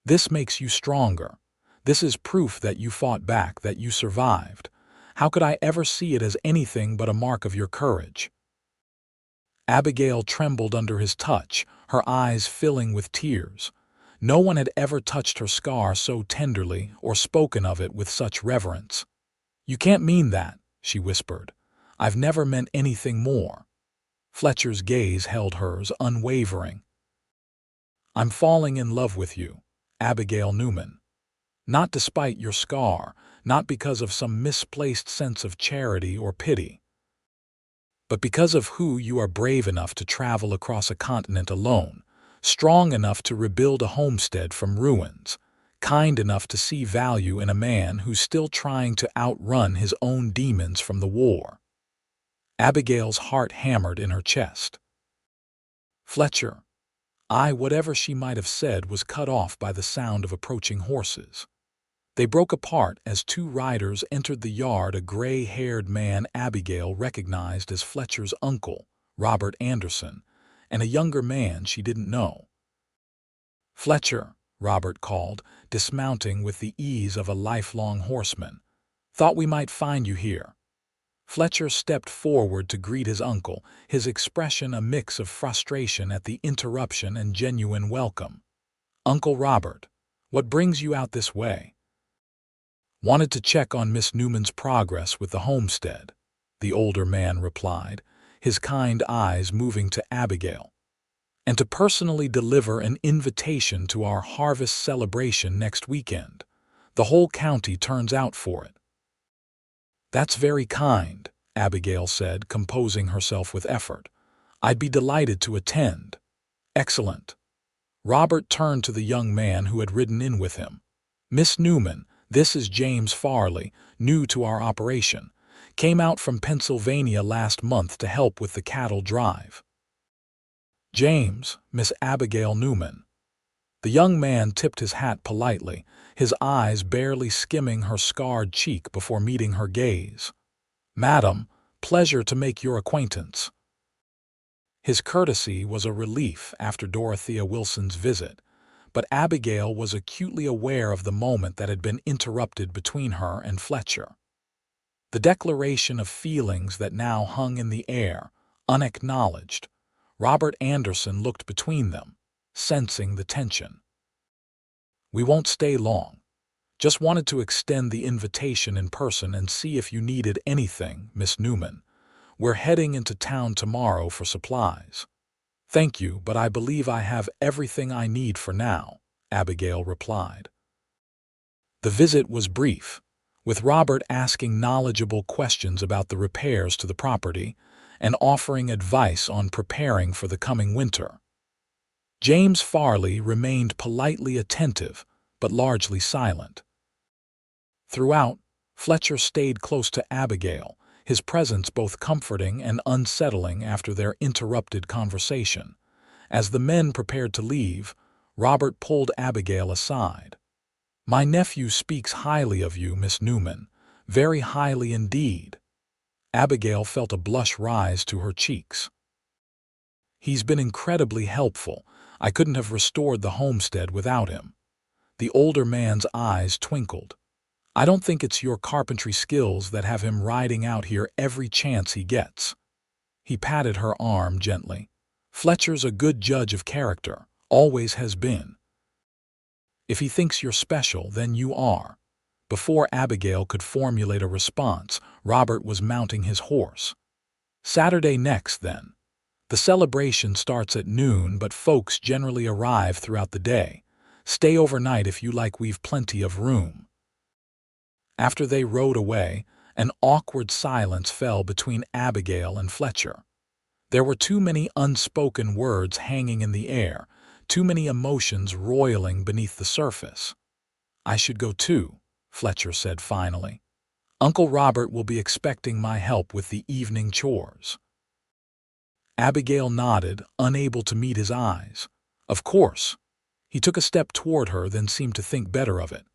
[SPEAKER 1] "This makes you stronger. This is proof that you fought back, that you survived. How could I ever see it as anything but a mark of your courage?" Abigail trembled under his touch, her eyes filling with tears. No one had ever touched her scar so tenderly or spoken of it with such reverence. "You can't mean that," she whispered. "I've never meant anything more." Fletcher's gaze held hers, unwavering. "I'm falling in love with you, Abigail Newman. Not despite your scar, not because of some misplaced sense of charity or pity, but because of who you are, brave enough to travel across a continent alone, strong enough to rebuild a homestead from ruins, kind enough to see value in a man who's still trying to outrun his own demons from the war." Abigail's heart hammered in her chest. "Fletcher," whatever she might have said was cut off by the sound of approaching horses. They broke apart as 2 riders entered the yard, a gray-haired man Abigail recognized as Fletcher's uncle, Robert Anderson, and a younger man she didn't know. "Fletcher," Robert called, dismounting with the ease of a lifelong horseman. "Thought we might find you here." Fletcher stepped forward to greet his uncle, his expression a mix of frustration at the interruption and genuine welcome. "Uncle Robert, what brings you out this way?" "Wanted to check on Miss Newman's progress with the homestead," the older man replied, his kind eyes moving to Abigail. "And to personally deliver an invitation to our harvest celebration next weekend. The whole county turns out for it." "That's very kind," Abigail said, composing herself with effort. "I'd be delighted to attend." "Excellent." Robert turned to the young man who had ridden in with him. "Miss Newman, this is James Farley, new to our operation. Came out from Pennsylvania last month to help with the cattle drive." "James, Miss Abigail Newman." The young man tipped his hat politely, his eyes barely skimming her scarred cheek before meeting her gaze. "Madam, pleasure to make your acquaintance." His courtesy was a relief after Dorothea Wilson's visit, but Abigail was acutely aware of the moment that had been interrupted between her and Fletcher. The declaration of feelings that now hung in the air, unacknowledged. Robert Anderson looked between them, sensing the tension. "We won't stay long. Just wanted to extend the invitation in person and see if you needed anything, Miss Newman. We're heading into town tomorrow for supplies." "Thank you, but I believe I have everything I need for now," Abigail replied. The visit was brief, with Robert asking knowledgeable questions about the repairs to the property and offering advice on preparing for the coming winter. James Farley remained politely attentive, but largely silent. Throughout, Fletcher stayed close to Abigail, his presence both comforting and unsettling after their interrupted conversation. As the men prepared to leave, Robert pulled Abigail aside. "My nephew speaks highly of you, Miss Newman, very highly indeed." Abigail felt a blush rise to her cheeks. "He's been incredibly helpful. I couldn't have restored the homestead without him." The older man's eyes twinkled. "I don't think it's your carpentry skills that have him riding out here every chance he gets." He patted her arm gently. "Fletcher's a good judge of character, always has been. If he thinks you're special, then you are." Before Abigail could formulate a response, Robert was mounting his horse. "Saturday next, then. The celebration starts at noon, but folks generally arrive throughout the day. Stay overnight if you like, we've plenty of room." After they rode away, an awkward silence fell between Abigail and Fletcher. There were too many unspoken words hanging in the air, too many emotions roiling beneath the surface. "I should go too," Fletcher said finally. "Uncle Robert will be expecting my help with the evening chores." Abigail nodded, unable to meet his eyes. "Of course." He took a step toward her, then seemed to think better of it.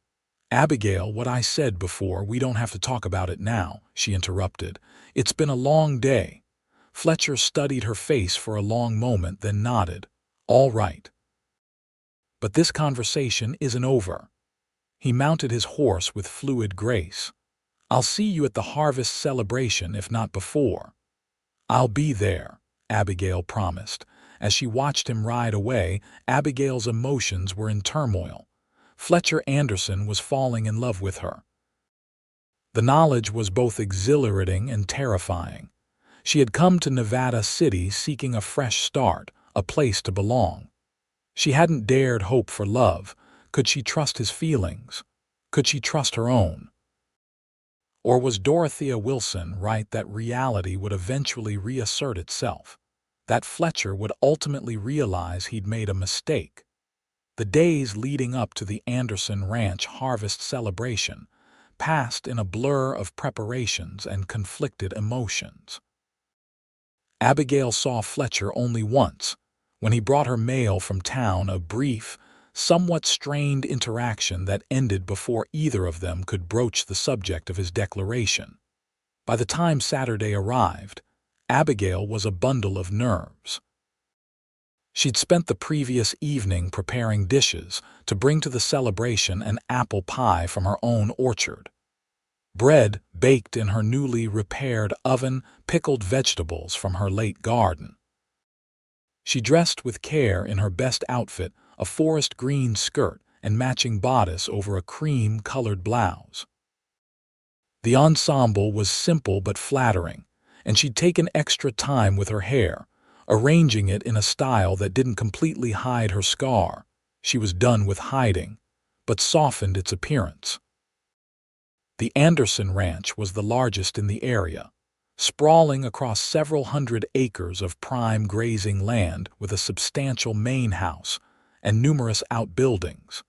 [SPEAKER 1] "Abigail, what I said before, we don't have to talk about it now," she interrupted. "It's been a long day." Fletcher studied her face for a long moment, then nodded. "All right." But this conversation isn't over. He mounted his horse with fluid grace. "I'll see you at the harvest celebration, if not before." "I'll be there," Abigail promised. As she watched him ride away, Abigail's emotions were in turmoil. Fletcher Anderson was falling in love with her. The knowledge was both exhilarating and terrifying. She had come to Nevada City seeking a fresh start, a place to belong. She hadn't dared hope for love. Could she trust his feelings? Could she trust her own? Or was Dorothea Wilson right that reality would eventually reassert itself? That Fletcher would ultimately realize he'd made a mistake? The days leading up to the Anderson Ranch harvest celebration passed in a blur of preparations and conflicted emotions. Abigail saw Fletcher only once, when he brought her mail from town, a brief, somewhat strained interaction that ended before either of them could broach the subject of his declaration. By the time Saturday arrived, Abigail was a bundle of nerves. She'd spent the previous evening preparing dishes to bring to the celebration, an apple pie from her own orchard, bread baked in her newly repaired oven, pickled vegetables from her late garden. She dressed with care in her best outfit, a forest green skirt and matching bodice over a cream-colored blouse. The ensemble was simple but flattering, and she'd taken extra time with her hair, arranging it in a style that didn't completely hide her scar. She was done with hiding, but softened its appearance. The Anderson Ranch was the largest in the area, sprawling across several hundred acres of prime grazing land with a substantial main house and numerous outbuildings.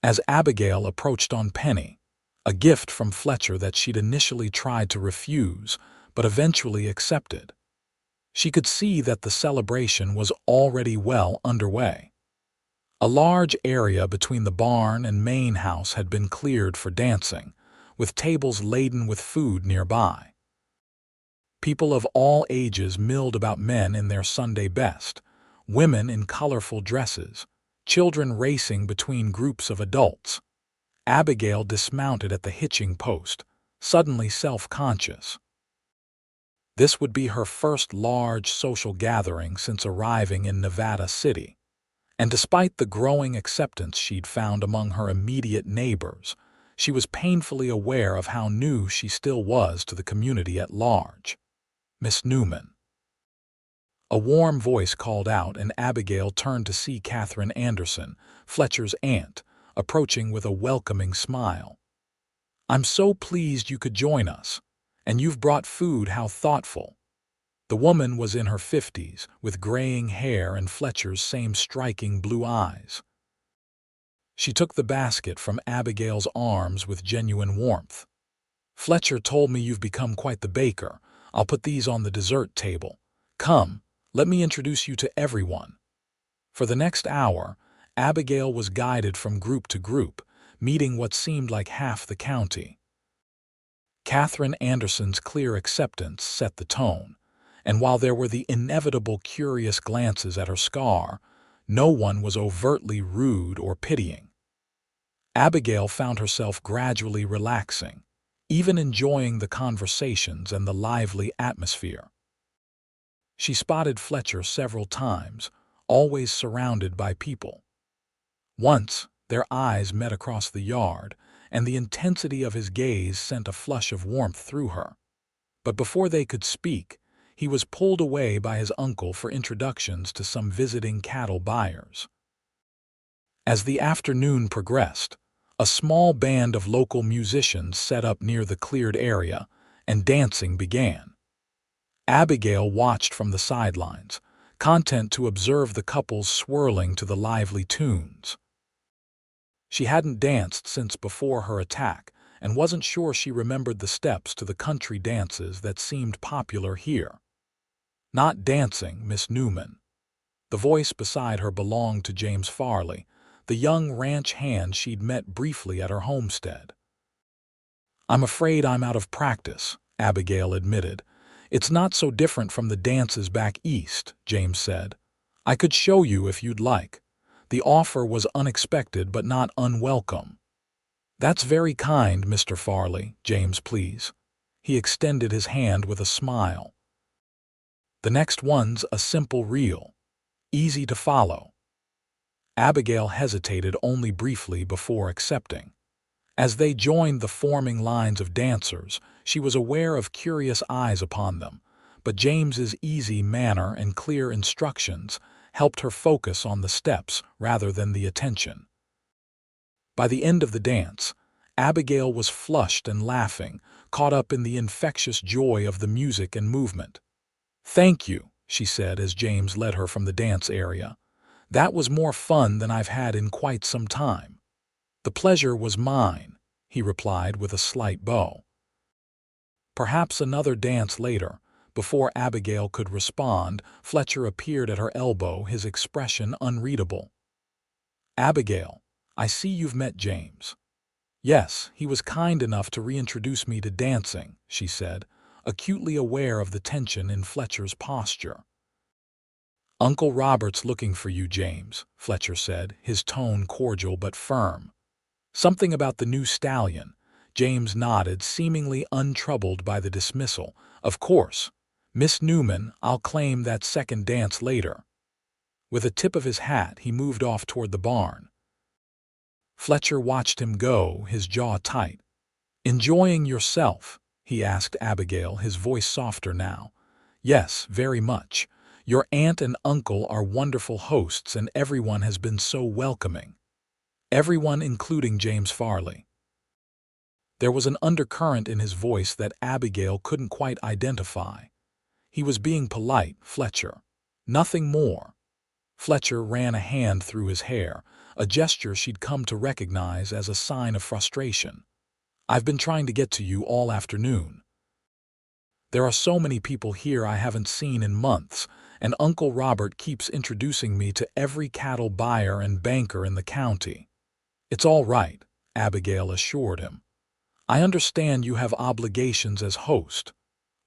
[SPEAKER 1] As Abigail approached on Penny, a gift from Fletcher that she'd initially tried to refuse but eventually accepted, she could see that the celebration was already well underway. A large area between the barn and main house had been cleared for dancing, with tables laden with food nearby. People of all ages milled about, men in their Sunday best, women in colorful dresses, children racing between groups of adults. Abigail dismounted at the hitching post, suddenly self-conscious. This would be her first large social gathering since arriving in Nevada City. And despite the growing acceptance she'd found among her immediate neighbors, she was painfully aware of how new she still was to the community at large. "Miss Newman." A warm voice called out, and Abigail turned to see Catherine Anderson, Fletcher's aunt, approaching with a welcoming smile. "I'm so pleased you could join us. And you've brought food, how thoughtful." The woman was in her 50s, with graying hair and Fletcher's same striking blue eyes. She took the basket from Abigail's arms with genuine warmth. "Fletcher told me you've become quite the baker. I'll put these on the dessert table. Come, let me introduce you to everyone." For the next hour, Abigail was guided from group to group, meeting what seemed like half the county. Catherine Anderson's clear acceptance set the tone, and while there were the inevitable curious glances at her scar, no one was overtly rude or pitying. Abigail found herself gradually relaxing, even enjoying the conversations and the lively atmosphere. She spotted Fletcher several times, always surrounded by people. Once, their eyes met across the yard, and the intensity of his gaze sent a flush of warmth through her. But before they could speak, he was pulled away by his uncle for introductions to some visiting cattle buyers. As the afternoon progressed, a small band of local musicians set up near the cleared area, and dancing began. Abigail watched from the sidelines, content to observe the couples swirling to the lively tunes. She hadn't danced since before her attack, and wasn't sure she remembered the steps to the country dances that seemed popular here. "Not dancing, Miss Newman." The voice beside her belonged to James Farley, the young ranch hand she'd met briefly at her homestead. "I'm afraid I'm out of practice," Abigail admitted. "It's not so different from the dances back east," James said. "I could show you if you'd like." The offer was unexpected but not unwelcome. "That's very kind, Mr. Farley, James, please." He extended his hand with a smile. "The next one's a simple reel. Easy to follow." Abigail hesitated only briefly before accepting. As they joined the forming lines of dancers, she was aware of curious eyes upon them, but James's easy manner and clear instructions helped her focus on the steps rather than the attention. By the end of the dance, Abigail was flushed and laughing, caught up in the infectious joy of the music and movement. "Thank you," she said as James led her from the dance area. "That was more fun than I've had in quite some time." "The pleasure was mine," he replied with a slight bow. Perhaps another dance later. Before Abigail could respond, Fletcher appeared at her elbow, his expression unreadable. "Abigail, I see you've met James." "Yes, he was kind enough to reintroduce me to dancing," she said, acutely aware of the tension in Fletcher's posture. "Uncle Robert's looking for you, James," Fletcher said, his tone cordial but firm. "Something about the new stallion." James nodded, seemingly untroubled by the dismissal. "Of course. Miss Newman, I'll claim that second dance later." With a tip of his hat, he moved off toward the barn. Fletcher watched him go, his jaw tight. "Enjoying yourself?" he asked Abigail, his voice softer now. "Yes, very much. Your aunt and uncle are wonderful hosts, and everyone has been so welcoming." "Everyone including James Farley." There was an undercurrent in his voice that Abigail couldn't quite identify. He was being polite, Fletcher. Nothing more. Fletcher ran a hand through his hair, a gesture she'd come to recognize as a sign of frustration. "I've been trying to get to you all afternoon. There are so many people here I haven't seen in months, and Uncle Robert keeps introducing me to every cattle buyer and banker in the county." "It's all right," Abigail assured him. "I understand you have obligations as host.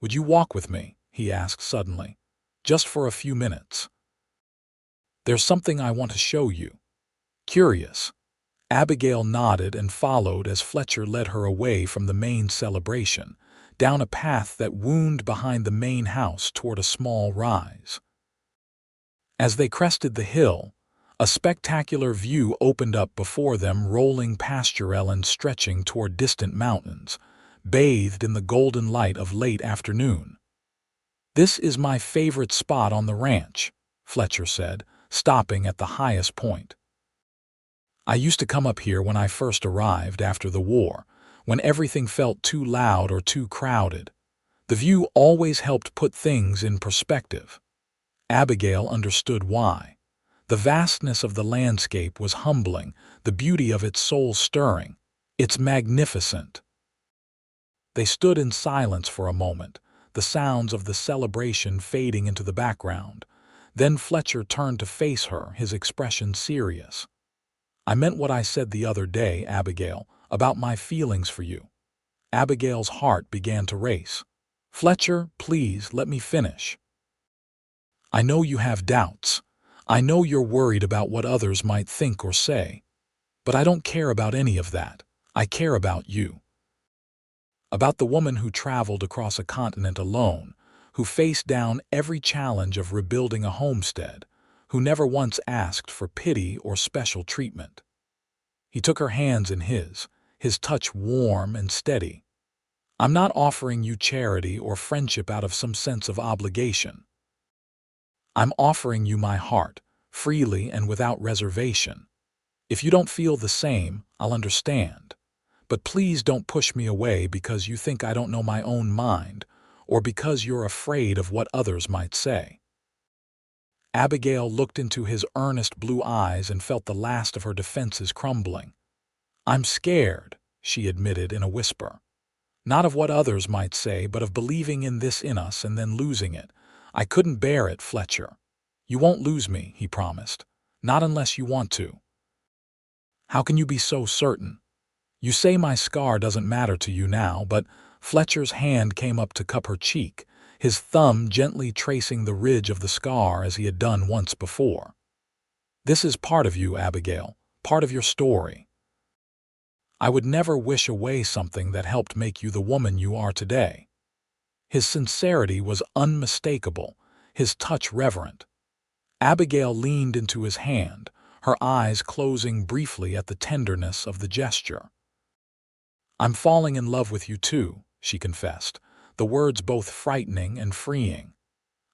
[SPEAKER 1] Would you walk with me?" he asked suddenly. "Just for a few minutes. There's something I want to show you." "Curious." Abigail nodded and followed as Fletcher led her away from the main celebration, down a path that wound behind the main house toward a small rise. As they crested the hill, a spectacular view opened up before them, rolling pasturel and stretching toward distant mountains, bathed in the golden light of late afternoon. "This is my favorite spot on the ranch," Fletcher said, stopping at the highest point. "I used to come up here when I first arrived after the war, when everything felt too loud or too crowded. The view always helped put things in perspective." Abigail understood why. The vastness of the landscape was humbling, the beauty of it soul-stirring. "It's magnificent." They stood in silence for a moment, the sounds of the celebration fading into the background. Then Fletcher turned to face her, his expression serious. "I meant what I said the other day, Abigail, about my feelings for you. Abigail's heart began to race. "Fletcher, please let me finish. I know you have doubts. I know you're worried about what others might think or say. But I don't care about any of that. I care about you. About the woman who traveled across a continent alone, who faced down every challenge of rebuilding a homestead, who never once asked for pity or special treatment." He took her hands in his touch warm and steady. "I'm not offering you charity or friendship out of some sense of obligation. I'm offering you my heart, freely and without reservation. If you don't feel the same, I'll understand. But please don't push me away because you think I don't know my own mind, or because you're afraid of what others might say." Abigail looked into his earnest blue eyes and felt the last of her defenses crumbling. "I'm scared," she admitted in a whisper. "Not of what others might say, but of believing in this in us and then losing it. I couldn't bear it, Fletcher." "You won't lose me," he promised. "Not unless you want to." "How can you be so certain? You say my scar doesn't matter to you now, but—" Fletcher's hand came up to cup her cheek, his thumb gently tracing the ridge of the scar as he had done once before. "This is part of you, Abigail, part of your story. I would never wish away something that helped make you the woman you are today." His sincerity was unmistakable, his touch reverent. Abigail leaned into his hand, her eyes closing briefly at the tenderness of the gesture. "I'm falling in love with you too," she confessed, the words both frightening and freeing.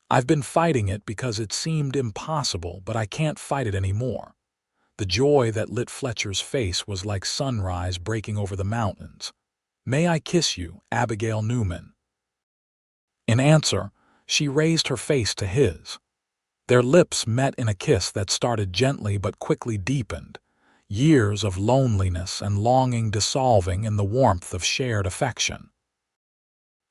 [SPEAKER 1] "I've been fighting it because it seemed impossible, but I can't fight it anymore." The joy that lit Fletcher's face was like sunrise breaking over the mountains. "May I kiss you, Abigail Newman?" In answer, she raised her face to his. Their lips met in a kiss that started gently but quickly deepened, years of loneliness and longing dissolving in the warmth of shared affection.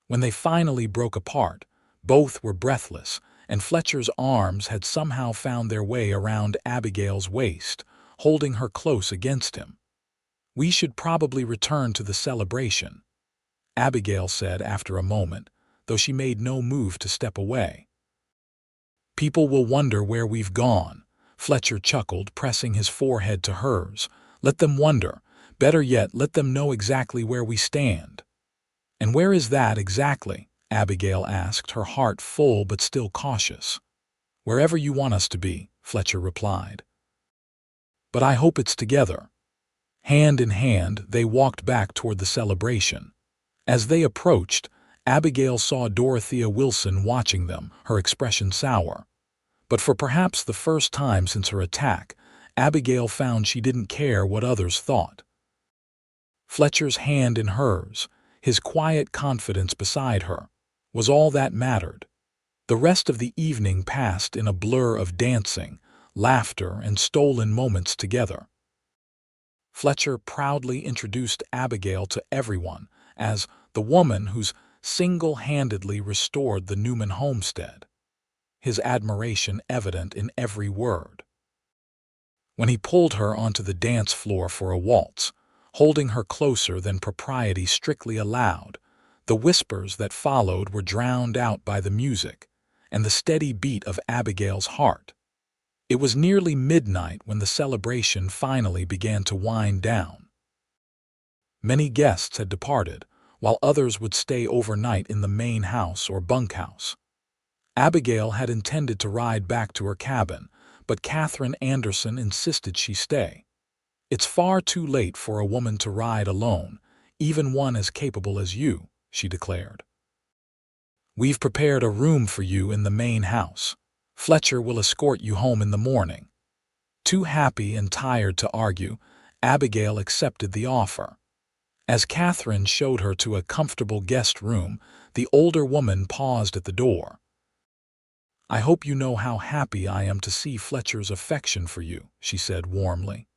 [SPEAKER 1] When they finally broke apart, both were breathless, and Fletcher's arms had somehow found their way around Abigail's waist, holding her close against him. "We should probably return to the celebration," Abigail said after a moment, though she made no move to step away. "People will wonder where we've gone," Fletcher chuckled, pressing his forehead to hers. "Let them wonder. Better yet, let them know exactly where we stand." "And where is that exactly?" Abigail asked, her heart full but still cautious. "Wherever you want us to be," Fletcher replied. "But I hope it's together." Hand in hand, they walked back toward the celebration. As they approached, Abigail saw Dorothea Wilson watching them, her expression sour. But for perhaps the first time since her attack, Abigail found she didn't care what others thought. Fletcher's hand in hers, his quiet confidence beside her, was all that mattered. The rest of the evening passed in a blur of dancing, laughter, and stolen moments together. Fletcher proudly introduced Abigail to everyone as the woman who's single-handedly restored the Newman homestead, his admiration evident in every word. When he pulled her onto the dance floor for a waltz, holding her closer than propriety strictly allowed, the whispers that followed were drowned out by the music and the steady beat of Abigail's heart. It was nearly midnight when the celebration finally began to wind down. Many guests had departed, while others would stay overnight in the main house or bunkhouse. Abigail had intended to ride back to her cabin, but Catherine Anderson insisted she stay. "It's far too late for a woman to ride alone, even one as capable as you," she declared. "We've prepared a room for you in the main house. Fletcher will escort you home in the morning." Too happy and tired to argue, Abigail accepted the offer. As Catherine showed her to a comfortable guest room, the older woman paused at the door. "I hope you know how happy I am to see Fletcher's affection for you," she said warmly.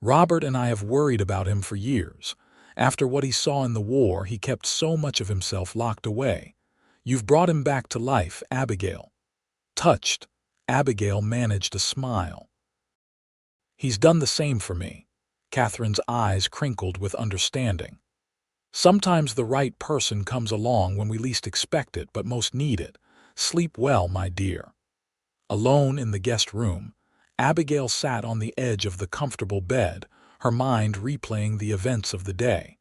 [SPEAKER 1] "Robert and I have worried about him for years. After what he saw in the war, he kept so much of himself locked away. You've brought him back to life, Abigail." Touched, Abigail managed a smile. "He's done the same for me." Catherine's eyes crinkled with understanding. Sometimes the right person comes along when we least expect it but most need it. Sleep well, my dear." Alone in the guest room, Abigail sat on the edge of the comfortable bed, her mind replaying the events of the day.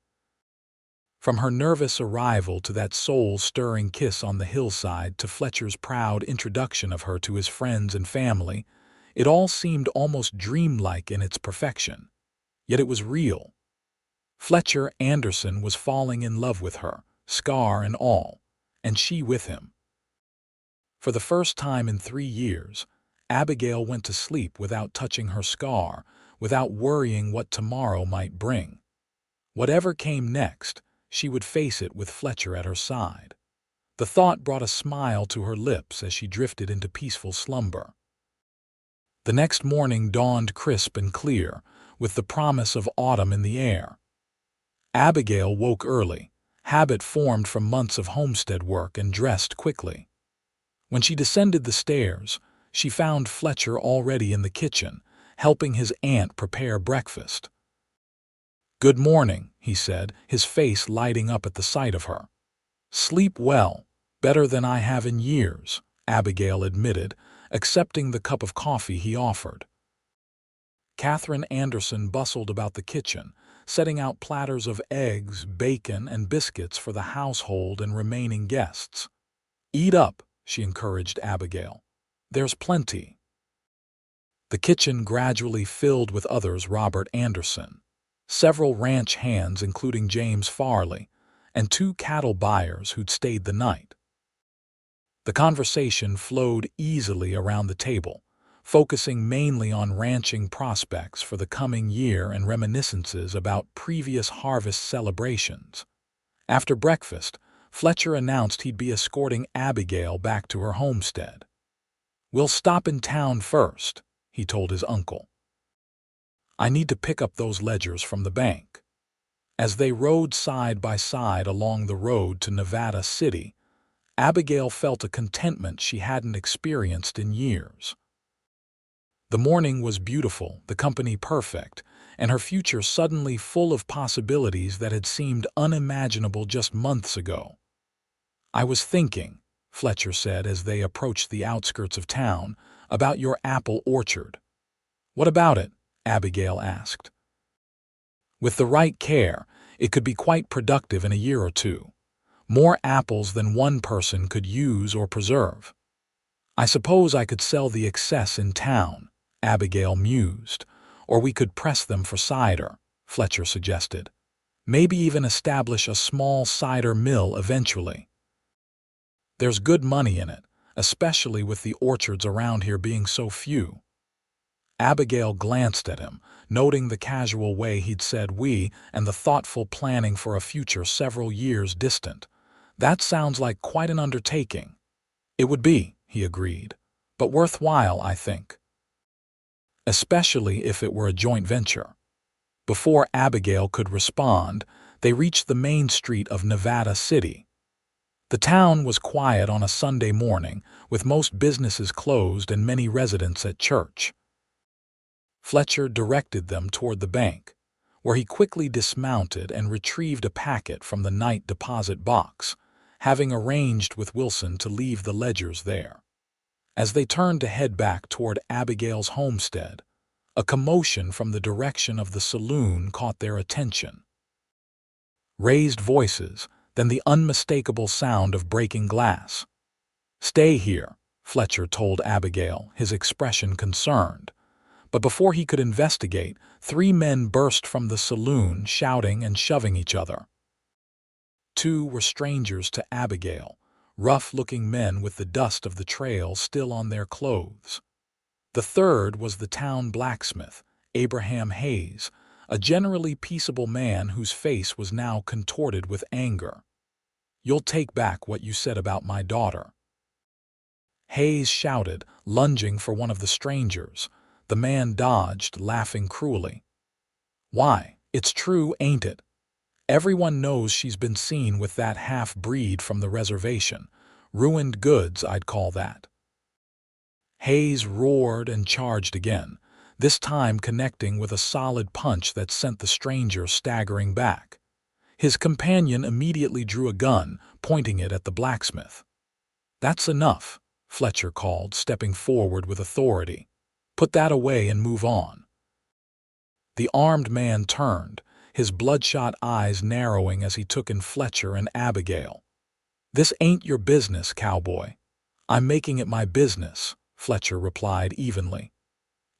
[SPEAKER 1] From her nervous arrival to that soul-stirring kiss on the hillside to Fletcher's proud introduction of her to his friends and family, it all seemed almost dreamlike in its perfection. Yet it was real. Fletcher Anderson was falling in love with her, scar and all, and she with him. For the first time in 3 years, Abigail went to sleep without touching her scar, without worrying what tomorrow might bring. Whatever came next, she would face it with Fletcher at her side. The thought brought a smile to her lips as she drifted into peaceful slumber. The next morning dawned crisp and clear, with the promise of autumn in the air. Abigail woke early, habit formed from months of homestead work, and dressed quickly. When she descended the stairs, she found Fletcher already in the kitchen, helping his aunt prepare breakfast. "Good morning," he said, his face lighting up at the sight of her. "Sleep well, better than I have in years," Abigail admitted, accepting the cup of coffee he offered. Catherine Anderson bustled about the kitchen, setting out platters of eggs, bacon, and biscuits for the household and remaining guests. "Eat up," she encouraged Abigail. "There's plenty." The kitchen gradually filled with others: Robert Anderson, several ranch hands including James Farley, and 2 cattle buyers who'd stayed the night. The conversation flowed easily around the table, focusing mainly on ranching prospects for the coming year and reminiscences about previous harvest celebrations. After breakfast, Fletcher announced he'd be escorting Abigail back to her homestead. "We'll stop in town first," he told his uncle. "I need to pick up those ledgers from the bank." As they rode side by side along the road to Nevada City, Abigail felt a contentment she hadn't experienced in years. The morning was beautiful, the company perfect, and her future suddenly full of possibilities that had seemed unimaginable just months ago. "I was thinking," Fletcher said as they approached the outskirts of town, "about your apple orchard." "What about it?" Abigail asked. "With the right care, it could be quite productive in a year or two. More apples than one person could use or preserve." "I suppose I could sell the excess in town," Abigail mused, "or we could press them for cider," Fletcher suggested. "Maybe even establish a small cider mill eventually. There's good money in it, especially with the orchards around here being so few." Abigail glanced at him, noting the casual way he'd said "we" and the thoughtful planning for a future several years distant. "That sounds like quite an undertaking." "It would be," he agreed, "but worthwhile, I think. Especially if it were a joint venture." Before Abigail could respond, they reached the main street of Nevada City. The town was quiet on a Sunday morning, with most businesses closed and many residents at church. Fletcher directed them toward the bank, where he quickly dismounted and retrieved a packet from the night deposit box, having arranged with Wilson to leave the ledgers there. As they turned to head back toward Abigail's homestead, a commotion from the direction of the saloon caught their attention. Raised voices, then the unmistakable sound of breaking glass. "Stay here," Fletcher told Abigail, his expression concerned. But before he could investigate, 3 men burst from the saloon, shouting and shoving each other. 2 were strangers to Abigail, rough-looking men with the dust of the trail still on their clothes. The third was the town blacksmith, Abraham Hayes, a generally peaceable man whose face was now contorted with anger. "You'll take back what you said about my daughter," Hayes shouted, lunging for one of the strangers. The man dodged, laughing cruelly. "Why, it's true, ain't it? Everyone knows she's been seen with that half-breed from the reservation. Ruined goods, I'd call that." Hayes roared and charged again, this time connecting with a solid punch that sent the stranger staggering back. His companion immediately drew a gun, pointing it at the blacksmith. "That's enough," Fletcher called, stepping forward with authority. "Put that away and move on." The armed man turned, his bloodshot eyes narrowing as he took in Fletcher and Abigail. "This ain't your business, Cowboy." "I'm making it my business," Fletcher replied evenly.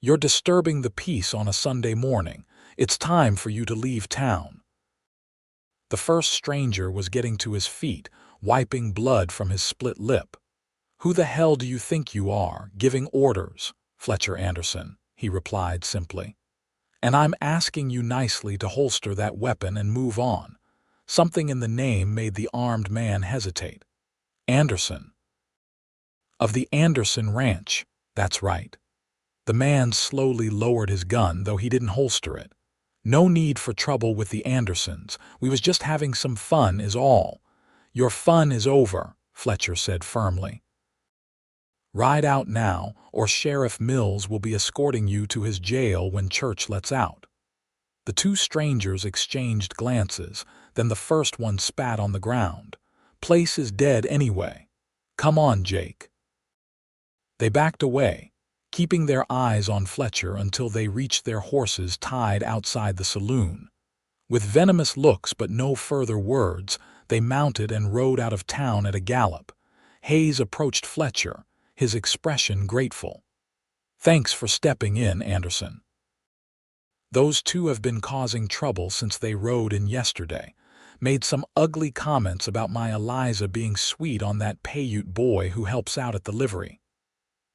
[SPEAKER 1] "You're disturbing the peace on a Sunday morning. It's time for you to leave town." The first stranger was getting to his feet, wiping blood from his split lip. "Who the hell do you think you are, giving orders?" "Fletcher Anderson," he replied simply. "And I'm asking you nicely to holster that weapon and move on." Something in the name made the armed man hesitate. "Anderson." "Of the Anderson Ranch." "That's right." The man slowly lowered his gun, though he didn't holster it. "No need for trouble with the Andersons. We was just having some fun is all." "Your fun is over," Fletcher said firmly. "Ride out now, or Sheriff Mills will be escorting you to his jail when church lets out." The two strangers exchanged glances, then the first one spat on the ground. "Place is dead anyway. Come on, Jake." They backed away, keeping their eyes on Fletcher until they reached their horses tied outside the saloon. With venomous looks but no further words, they mounted and rode out of town at a gallop. Hayes approached Fletcher, his expression grateful. "Thanks for stepping in, Anderson. Those two have been causing trouble since they rode in yesterday. Made some ugly comments about my Eliza being sweet on that Paiute boy who helps out at the livery."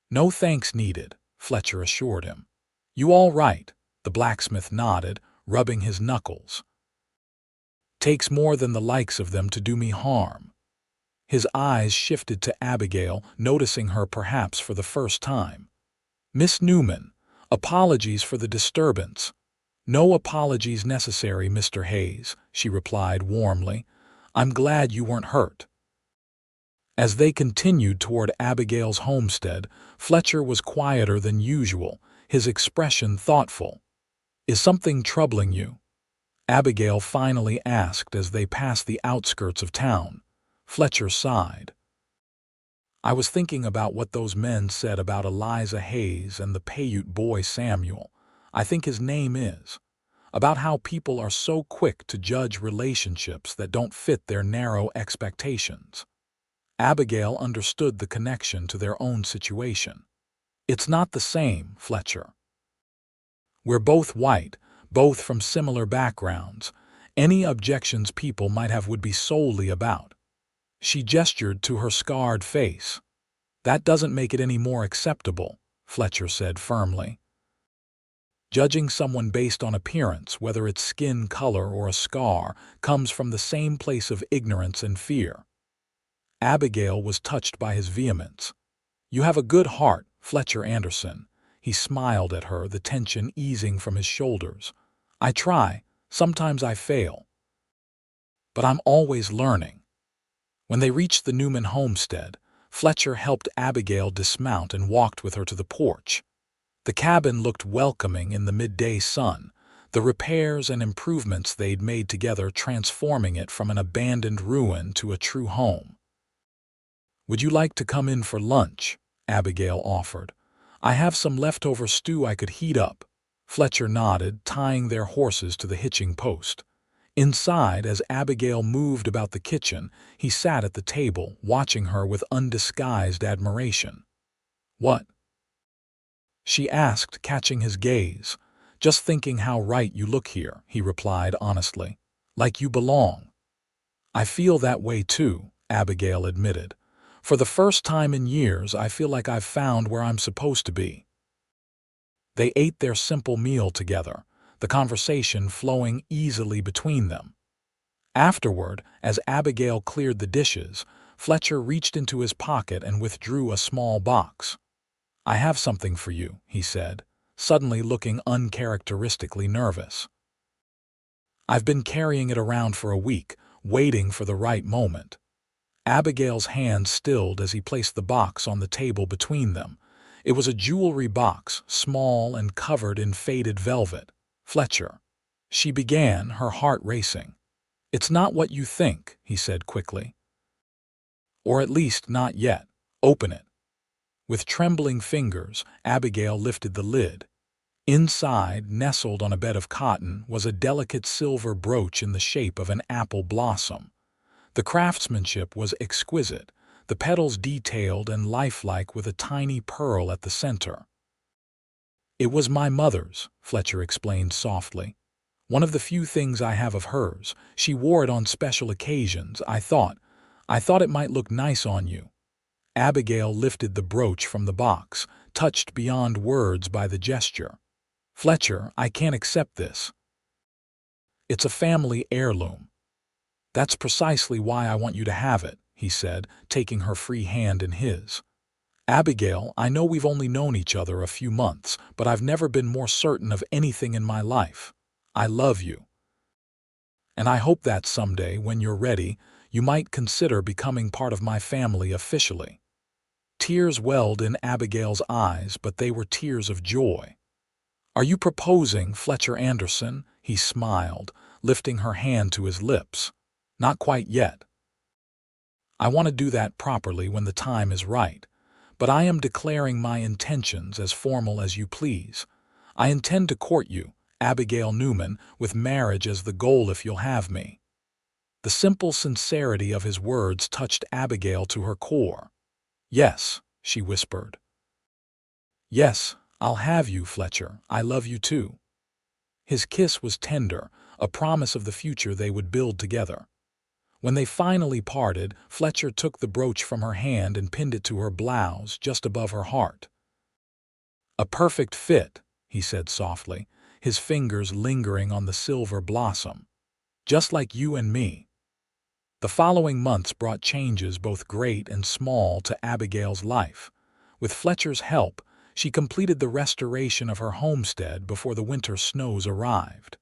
[SPEAKER 1] "No thanks needed," Fletcher assured him. "You all right?" The blacksmith nodded, rubbing his knuckles. "Takes more than the likes of them to do me harm." His eyes shifted to Abigail, noticing her perhaps for the first time. "Miss Newman, apologies for the disturbance." "No apologies necessary, Mr. Hayes," she replied warmly. "I'm glad you weren't hurt." As they continued toward Abigail's homestead, Fletcher was quieter than usual, his expression thoughtful. "Is something troubling you?" Abigail finally asked as they passed the outskirts of town. Fletcher sighed. "I was thinking about what those men said about Eliza Hayes and the Paiute boy Samuel. I think his name is. About how people are so quick to judge relationships that don't fit their narrow expectations." Abigail understood the connection to their own situation. "It's not the same, Fletcher. We're both white, both from similar backgrounds. Any objections people might have would be solely about." She gestured to her scarred face. "That doesn't make it any more acceptable," Fletcher said firmly. "Judging someone based on appearance, whether it's skin color or a scar, comes from the same place of ignorance and fear." Abigail was touched by his vehemence. "You have a good heart, Fletcher Anderson." He smiled at her, the tension easing from his shoulders. "I try. Sometimes I fail. But I'm always learning." When they reached the Newman homestead, Fletcher helped Abigail dismount and walked with her to the porch. The cabin looked welcoming in the midday sun, the repairs and improvements they'd made together transforming it from an abandoned ruin to a true home. "Would you like to come in for lunch?" Abigail offered. "I have some leftover stew I could heat up." Fletcher nodded, tying their horses to the hitching post. Inside, as Abigail moved about the kitchen, he sat at the table, watching her with undisguised admiration. "What?" she asked, catching his gaze. "Just thinking how right you look here," he replied honestly. "Like you belong." "I feel that way too," Abigail admitted. "For the first time in years, I feel like I've found where I'm supposed to be." They ate their simple meal together, the conversation flowing easily between them. Afterward, as Abigail cleared the dishes, Fletcher reached into his pocket and withdrew a small box. "I have something for you," he said, suddenly looking uncharacteristically nervous. "I've been carrying it around for a week, waiting for the right moment." Abigail's hand stilled as he placed the box on the table between them. It was a jewelry box, small and covered in faded velvet. "Fletcher," she began, her heart racing. "It's not what you think," he said quickly. "Or at least not yet. Open it." With trembling fingers, Abigail lifted the lid. Inside, nestled on a bed of cotton, was a delicate silver brooch in the shape of an apple blossom. The craftsmanship was exquisite, the petals detailed and lifelike with a tiny pearl at the center. "It was my mother's," Fletcher explained softly. "One of the few things I have of hers. She wore it on special occasions. I thought it might look nice on you." Abigail lifted the brooch from the box, touched beyond words by the gesture. "Fletcher, I can't accept this. It's a family heirloom." "That's precisely why I want you to have it," he said, taking her free hand in his. "Abigail, I know we've only known each other a few months, but I've never been more certain of anything in my life. I love you. And I hope that someday, when you're ready, you might consider becoming part of my family officially." Tears welled in Abigail's eyes, but they were tears of joy. "Are you proposing, Fletcher Anderson?" he smiled, lifting her hand to his lips. "Not quite yet. I want to do that properly when the time is right. But I am declaring my intentions as formal as you please. I intend to court you, Abigail Newman, with marriage as the goal if you'll have me." The simple sincerity of his words touched Abigail to her core. "Yes," she whispered. "Yes, I'll have you, Fletcher. I love you too." His kiss was tender, a promise of the future they would build together. When they finally parted, Fletcher took the brooch from her hand and pinned it to her blouse just above her heart. "A perfect fit," he said softly, his fingers lingering on the silver blossom. "Just like you and me." The following months brought changes both great and small to Abigail's life. With Fletcher's help, she completed the restoration of her homestead before the winter snows arrived.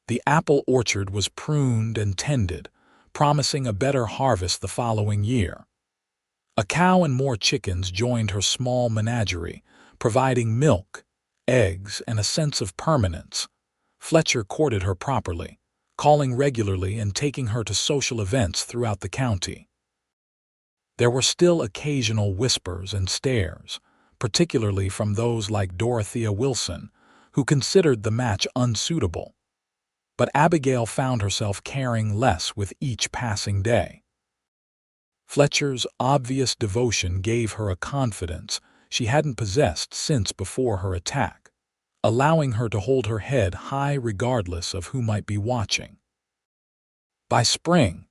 [SPEAKER 1] The apple orchard was pruned and tended, promising a better harvest the following year. A cow and more chickens joined her small menagerie, providing milk, eggs, and a sense of permanence. Fletcher courted her properly, calling regularly and taking her to social events throughout the county. There were still occasional whispers and stares, particularly from those like Dorothea Wilson, who considered the match unsuitable. But Abigail found herself caring less with each passing day. Fletcher's obvious devotion gave her a confidence she hadn't possessed since before her attack, allowing her to hold her head high regardless of who might be watching. By spring,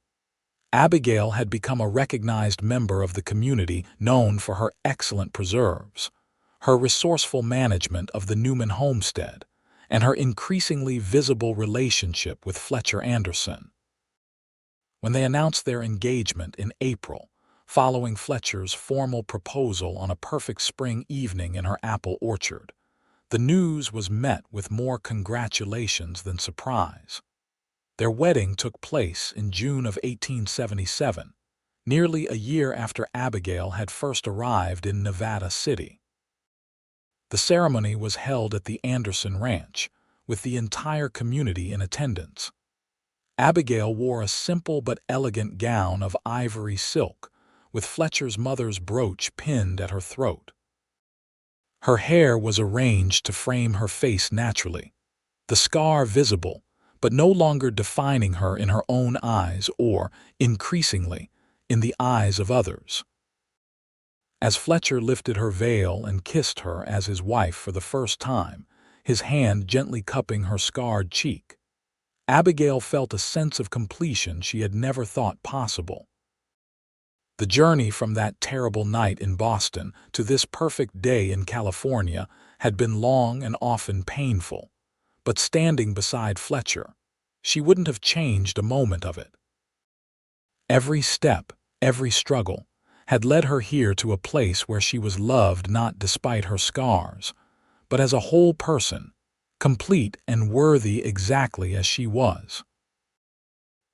[SPEAKER 1] Abigail had become a recognized member of the community, known for her excellent preserves, her resourceful management of the Newman homestead, and her increasingly visible relationship with Fletcher Anderson. When they announced their engagement in April, following Fletcher's formal proposal on a perfect spring evening in her apple orchard, the news was met with more congratulations than surprise. Their wedding took place in June of 1877, nearly a year after Abigail had first arrived in Nevada City. The ceremony was held at the Anderson Ranch, with the entire community in attendance. Abigail wore a simple but elegant gown of ivory silk, with Fletcher's mother's brooch pinned at her throat. Her hair was arranged to frame her face naturally, the scar visible, but no longer defining her in her own eyes or, increasingly, in the eyes of others. As Fletcher lifted her veil and kissed her as his wife for the first time, his hand gently cupping her scarred cheek, Abigail felt a sense of completion she had never thought possible. The journey from that terrible night in Boston to this perfect day in California had been long and often painful, but standing beside Fletcher, she wouldn't have changed a moment of it. Every step, every struggle, had led her here to a place where she was loved not despite her scars, but as a whole person, complete and worthy exactly as she was.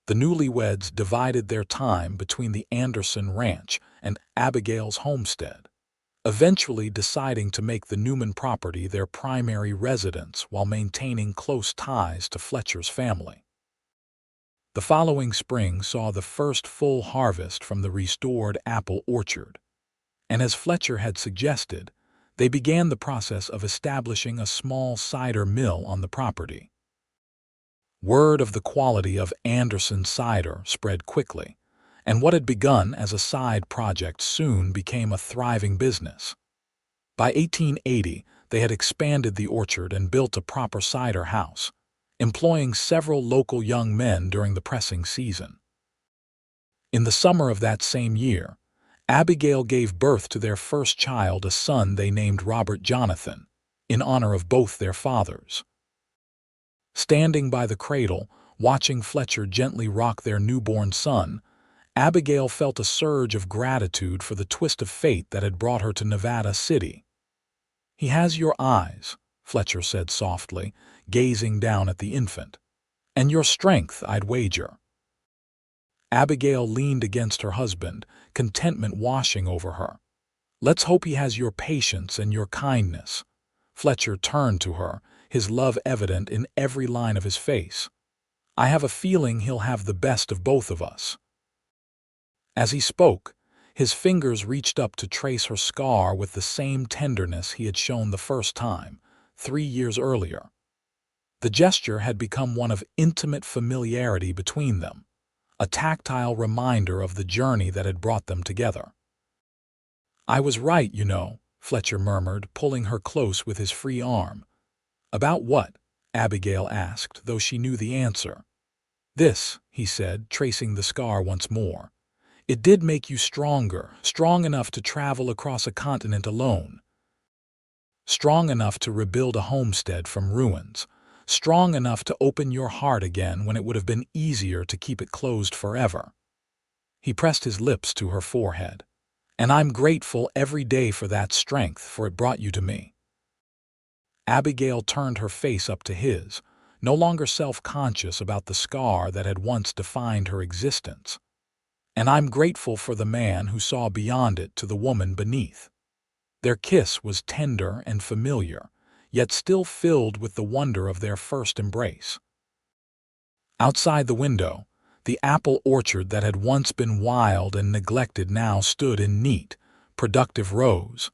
[SPEAKER 1] The newlyweds divided their time between the Anderson Ranch and Abigail's homestead, eventually deciding to make the Newman property their primary residence while maintaining close ties to Fletcher's family. The following spring saw the first full harvest from the restored apple orchard, and as Fletcher had suggested, they began the process of establishing a small cider mill on the property. Word of the quality of Anderson cider spread quickly, and what had begun as a side project soon became a thriving business. By 1880, they had expanded the orchard and built a proper cider house, employing several local young men during the pressing season. In the summer of that same year, Abigail gave birth to their first child, a son they named Robert Jonathan, in honor of both their fathers. Standing by the cradle, watching Fletcher gently rock their newborn son, Abigail felt a surge of gratitude for the twist of fate that had brought her to Nevada City. "He has your eyes," Fletcher said softly, gazing down at the infant. "And your strength, I'd wager." Abigail leaned against her husband, contentment washing over her. "Let's hope he has your patience and your kindness." Fletcher turned to her, his love evident in every line of his face. "I have a feeling he'll have the best of both of us." As he spoke, his fingers reached up to trace her scar with the same tenderness he had shown the first time, 3 years earlier. The gesture had become one of intimate familiarity between them, a tactile reminder of the journey that had brought them together. "I was right, you know," Fletcher murmured, pulling her close with his free arm. "About what?" Abigail asked, though she knew the answer. "This," he said, tracing the scar once more. "It did make you stronger, strong enough to travel across a continent alone. Strong enough to rebuild a homestead from ruins. Strong enough to open your heart again when it would have been easier to keep it closed forever." He pressed his lips to her forehead. "And I'm grateful every day for that strength, for it brought you to me." Abigail turned her face up to his, no longer self-conscious about the scar that had once defined her existence. "And I'm grateful for the man who saw beyond it to the woman beneath." Their kiss was tender and familiar, yet still filled with the wonder of their first embrace. Outside the window, the apple orchard that had once been wild and neglected now stood in neat, productive rows,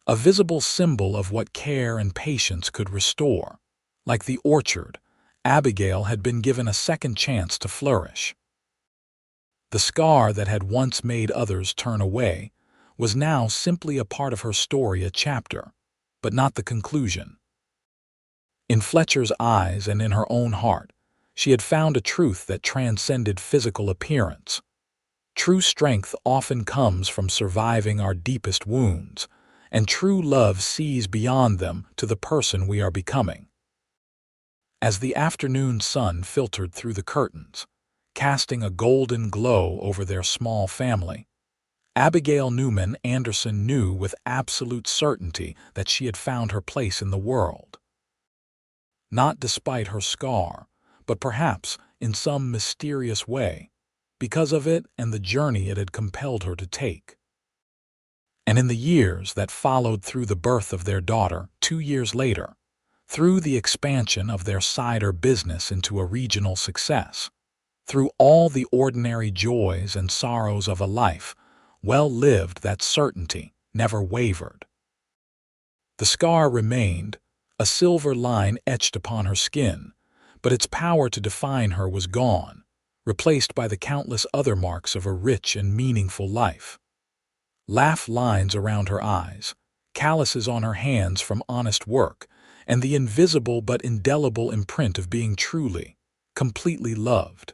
[SPEAKER 1] a visible symbol of what care and patience could restore. Like the orchard, Abigail had been given a second chance to flourish. The scar that had once made others turn away was now simply a part of her story, a chapter, but not the conclusion. In Fletcher's eyes and in her own heart, she had found a truth that transcended physical appearance. True strength often comes from surviving our deepest wounds, and true love sees beyond them to the person we are becoming. As the afternoon sun filtered through the curtains, casting a golden glow over their small family, Abigail Newman Anderson knew with absolute certainty that she had found her place in the world. Not despite her scar, but perhaps in some mysterious way, because of it and the journey it had compelled her to take. And in the years that followed through the birth of their daughter, 2 years later, through the expansion of their cider business into a regional success, through all the ordinary joys and sorrows of a life well lived, that certainty never wavered. The scar remained, a silver line etched upon her skin, but its power to define her was gone, replaced by the countless other marks of a rich and meaningful life. Laugh lines around her eyes, calluses on her hands from honest work, and the invisible but indelible imprint of being truly, completely loved.